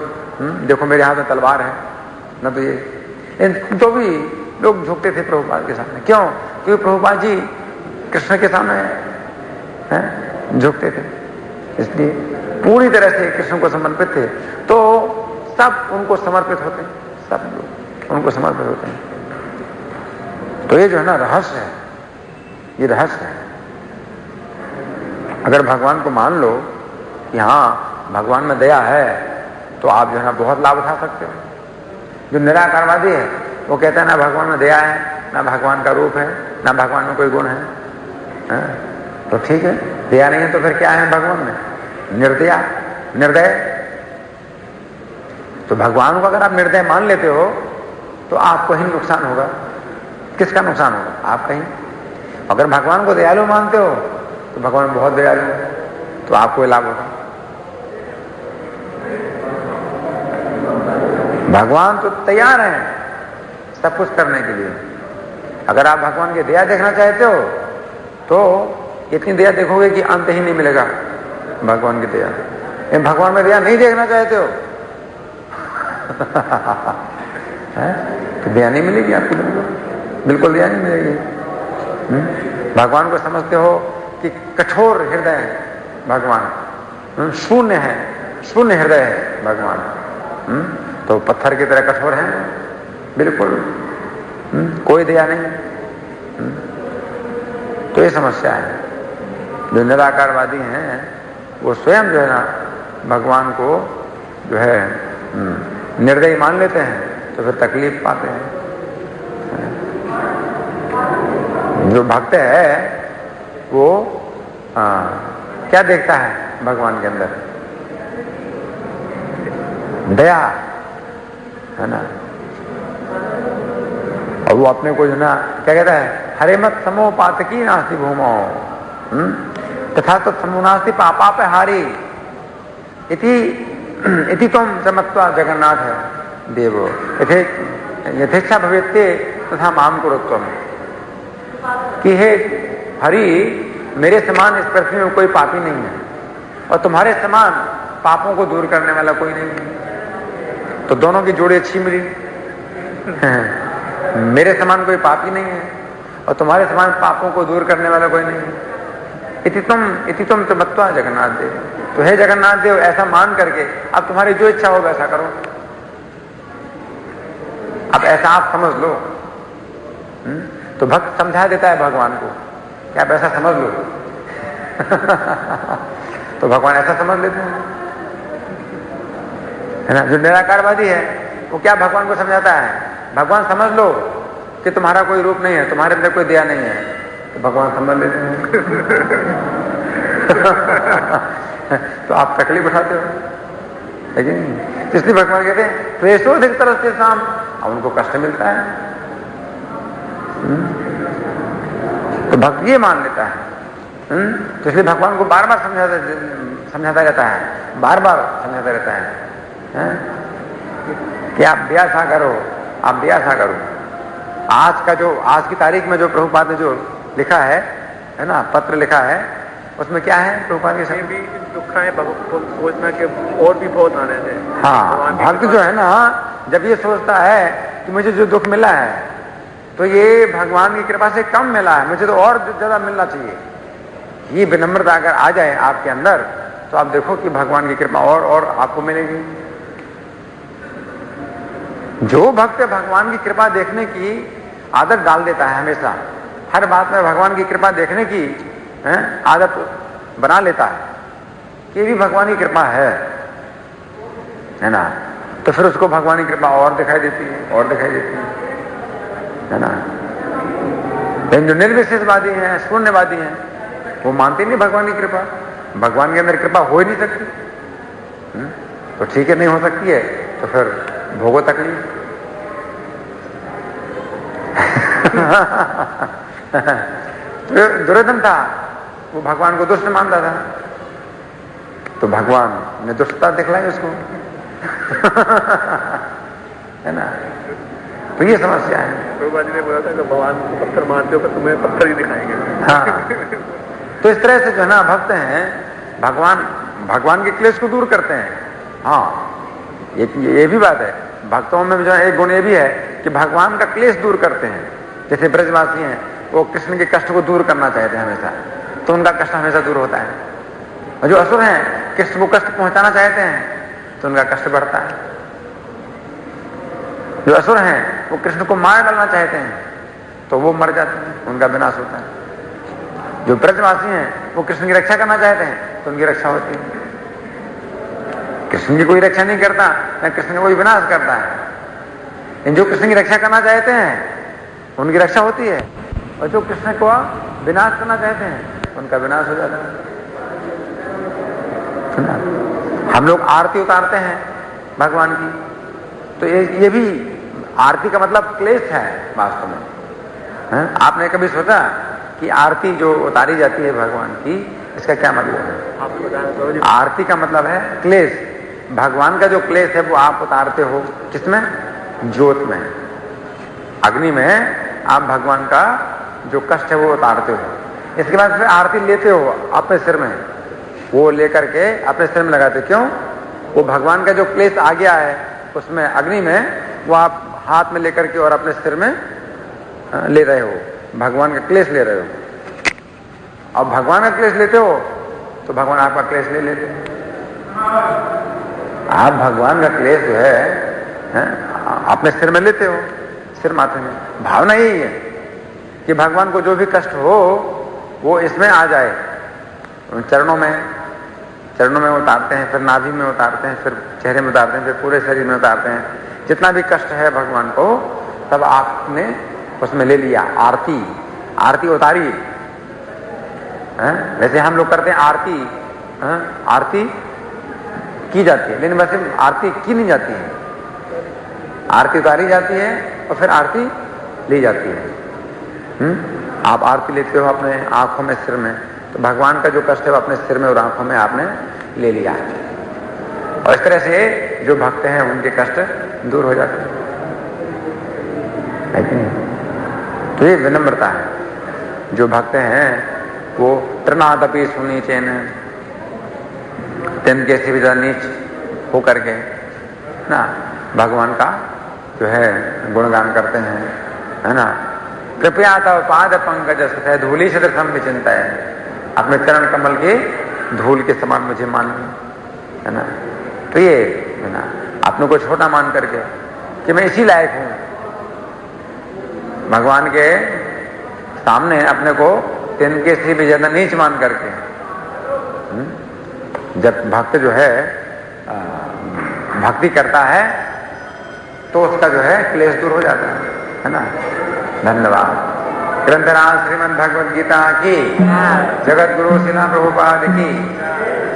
देखो मेरे हाथ में तलवार है, ना तो ये। तो भी लोग झुकते थे प्रभुपाद के सामने। क्यों? क्योंकि प्रभुपाद जी कृष्ण के सामने झुकते थे, इसलिए पूरी तरह से कृष्ण को समर्पित थे। तो सब उनको समर्पित होते हैं, सब लोग उनको समर्पित होते हैं। तो ये जो है ना रहस्य है, ये रहस्य है। अगर भगवान को मान लो कि हाँ भगवान में दया है, तो आप जो है ना बहुत लाभ उठा सकते हो। जो निराकारवादी है वो कहता है ना भगवान में दया है, ना भगवान का रूप है, ना भगवान में कोई गुण है, तो ठीक है, दया नहीं है तो फिर क्या है भगवान में? निर्दया, निर्दय। तो भगवान को अगर आप निर्दय मान लेते हो तो आपको ही नुकसान होगा। किसका नुकसान होगा? आपका ही। अगर भगवान को दयालु मानते हो तो भगवान बहुत दयालु है, तो आपको लाभ होगा। भगवान तो तैयार हैं सब कुछ करने के लिए। अगर आप भगवान की दया देखना चाहते हो तो इतनी दया देखोगे कि अंत ही नहीं मिलेगा भगवान की दया। भगवान में दया नहीं देखना चाहते हो तो दया नहीं मिलेगी आपको, बिल्कुल दया नहीं मिलेगी। भगवान को समझते हो कि कठोर हृदय है भगवान, शून्य है, शून्य हृदय है भगवान, तो पत्थर की तरह कठोर है, बिल्कुल कोई दया नहीं। तो ये समस्या है। जो निराकारवादी हैं वो स्वयं जो है ना भगवान को जो है निर्दयी मान लेते हैं, तो फिर तकलीफ पाते हैं। जो भक्त है वो क्या देखता है भगवान के अंदर? दया, है ना। और वो अपने को जो ना क्या कहता है, हरे मत समो पातकी नास्ति भूमो तथा तो समूनास्ति पापा पे हारी इति तुम चमत्वा जगन्नाथ है देवो यथेच्छा भवेत्ते तथा माम कुरुत्वम। कि हे हरि, मेरे समान इस पृथ्वी में कोई पापी नहीं है और तुम्हारे समान पापों को दूर करने वाला कोई नहीं है। तो दोनों की जोड़ी अच्छी मिली। मेरे समान कोई पापी नहीं है और तुम्हारे समान पापों को दूर करने वाला कोई नहीं है। इति तुम चमत्वा जगन्नाथ देव। तो हे जगन्नाथ देव, ऐसा मान करके अब तुम्हारी जो इच्छा हो वैसा करो। अब ऐसा आप समझ लो। तो भक्त समझा देता है भगवान को कि आप ऐसा समझ लो। तो भगवान ऐसा समझ लेते हैं, है ना। जो निराकारवादी है वो क्या भगवान को समझाता है? भगवान समझ लो कि तुम्हारा कोई रूप नहीं है, तुम्हारे अंदर कोई दया नहीं है, तो भगवान समझ लेते हैं। तो आप तकलीफ उठाते हो, लेकिन इसलिए भगवान कहते हैं प्रेषोधिक तरह से शाम, अब उनको कष्ट मिलता है। तो भक्त ये मान लेता है। तो इसलिए भगवान को बार बार समझाता रहता है, बार बार समझाता रहता है कि आप दया सा करो, आप दया सा करो। आज की तारीख में जो प्रभुपाद ने जो लिखा है ना, पत्र लिखा है, उसमें क्या है प्रभुपाद के समय
भी दुख है सोचना कि और भी बहुत आने थे।
हाँ, भक्त जो है ना जब ये सोचता है कि मुझे जो दुख मिला है तो ये भगवान की कृपा से कम मिला है, मुझे तो और ज्यादा मिलना चाहिए, ये विनम्रता अगर आ जाए आपके अंदर तो आप देखो कि भगवान की कृपा और आपको मिलेगी। जो भक्त भगवान की कृपा देखने की आदत डाल देता है हमेशा, हर बात में भगवान की कृपा देखने की आदत बना लेता है कि भी भगवान की कृपा है ना, तो फिर उसको भगवान की कृपा और दिखाई देती है, और दिखाई देती है ना। लेकिन जो निर्विशेषवादी हैं, शून्यवादी हैं, वो मानते नहीं भगवान की कृपा, भगवान के अंदर कृपा हो ही नहीं सकती। तो ठीक है, नहीं हो सकती है तो फिर भोगो तकलीफ। दुर्योधन था, वो भगवान को दुष्ट मानता था, तो भगवान ने दुष्टता दिखलाई उसको। है ना, तो ये समस्या है।
प्रभुपाद जी ने बोला था कि भगवान को पत्थर मारते हो तो तुम्हें पत्थर ही दिखाएंगे।
हाँ, तो इस तरह से जो है ना भक्त हैं, भगवान के क्लेश को दूर करते हैं। हाँ, ये भी बात है, भक्तों में जो है एक गुण ये भी है कि भगवान का क्लेश दूर करते हैं। जैसे ब्रजवासी हैं, वो कृष्ण के कष्ट को दूर करना चाहते हैं हमेशा, तो उनका कष्ट हमेशा दूर होता है। और जो असुर हैं, कृष्ण को कष्ट पहुंचाना चाहते हैं, तो उनका कष्ट बढ़ता है। जो असुर हैं, वो कृष्ण को मार डालना चाहते हैं, तो वो मर जाते हैं, उनका विनाश होता है। जो ब्रजवासी हैं, वो कृष्ण की रक्षा करना चाहते हैं, तो उनकी रक्षा होती है। कृष्ण की कोई रक्षा नहीं करता, न कृष्ण का कोई विनाश करता है। लेकिन जो कृष्ण की रक्षा करना चाहते हैं, उनकी रक्षा होती है, और जो कृष्ण को विनाश करना चाहते हैं, उनका विनाश हो जाता है। हम लोग आरती उतारते हैं भगवान की, तो ये भी आरती का मतलब क्लेश है वास्तव में। आपने कभी सोचा कि आरती जो उतारी जाती है भगवान की, इसका क्या मतलब है?
आपने बताया।
आरती का मतलब है क्लेश। भगवान का जो क्लेश है वो आप उतारते हो किसमें? ज्योत में, अग्नि में आप भगवान का जो कष्ट है वो उतारते हो। इसके बाद फिर आरती लेते हो अपने सिर में, वो लेकर के अपने सिर में लगाते हो। क्यों? वो भगवान का जो क्लेश आ गया है उसमें, अग्नि में, वो आप हाथ में लेकर के और अपने सिर में ले रहे हो, भगवान का क्लेश ले रहे हो। अब भगवान का क्लेश लेते हो तो भगवान आपका क्लेश ले लेते हो। आप भगवान का क्लेश जो है अपने सिर में लेते हो, सिर माथे में। भावना यही है कि भगवान को जो भी कष्ट हो वो इसमें आ जाए। चरणों में उतारते हैं, फिर नाभि में उतारते हैं, फिर चेहरे में उतारते हैं, फिर पूरे शरीर में उतारते हैं। जितना भी कष्ट है भगवान को, तब आपने उसमें ले लिया। आरती उतारी। वैसे हम लोग करते हैं आरती, आरती की जाती है, लेकिन वैसे आरती की नहीं जाती है। आरती उतारी जाती है और फिर आरती ली जाती है। आप आरती लेते हो अपने आंखों में, सिर में, तो भगवान का जो कष्ट है वो अपने सिर में और आंखों में आपने ले लिया है। और इस तरह से जो भक्त हैं उनके कष्ट दूर हो जाते हैं। तो ये विनम्रता है। जो भक्त हैं वो तृणादपि सुनीचेन, तिनके से भी ज्यादा नीच हो करके ना भगवान का जो है गुणगान करते हैं, है ना। कृपया तव पाद पंकज सतह धूलि सदृशम विचिंता है, अपने चरण कमल के धूल के समान मुझे मान, है ना। तो ये है ना, अपने को छोटा मान करके कि मैं इसी लायक हूं, भगवान के सामने अपने को तिनके से भी ज्यादा नीच मान करके। जब भक्त जो है भक्ति करता है तो उसका जो है क्लेश दूर हो जाता है ना। धन्यवाद। ग्रंथराज श्रीमद् भगवद गीता की, जगत गुरु श्रीला प्रभुपाद की,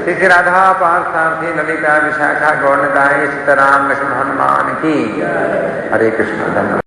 श्री श्री राधा पार्थार्थी ललिता विशाखा गौरदाई सीताराम लक्ष्मण हनुमान की। हरे कृष्ण। धन्यवाद।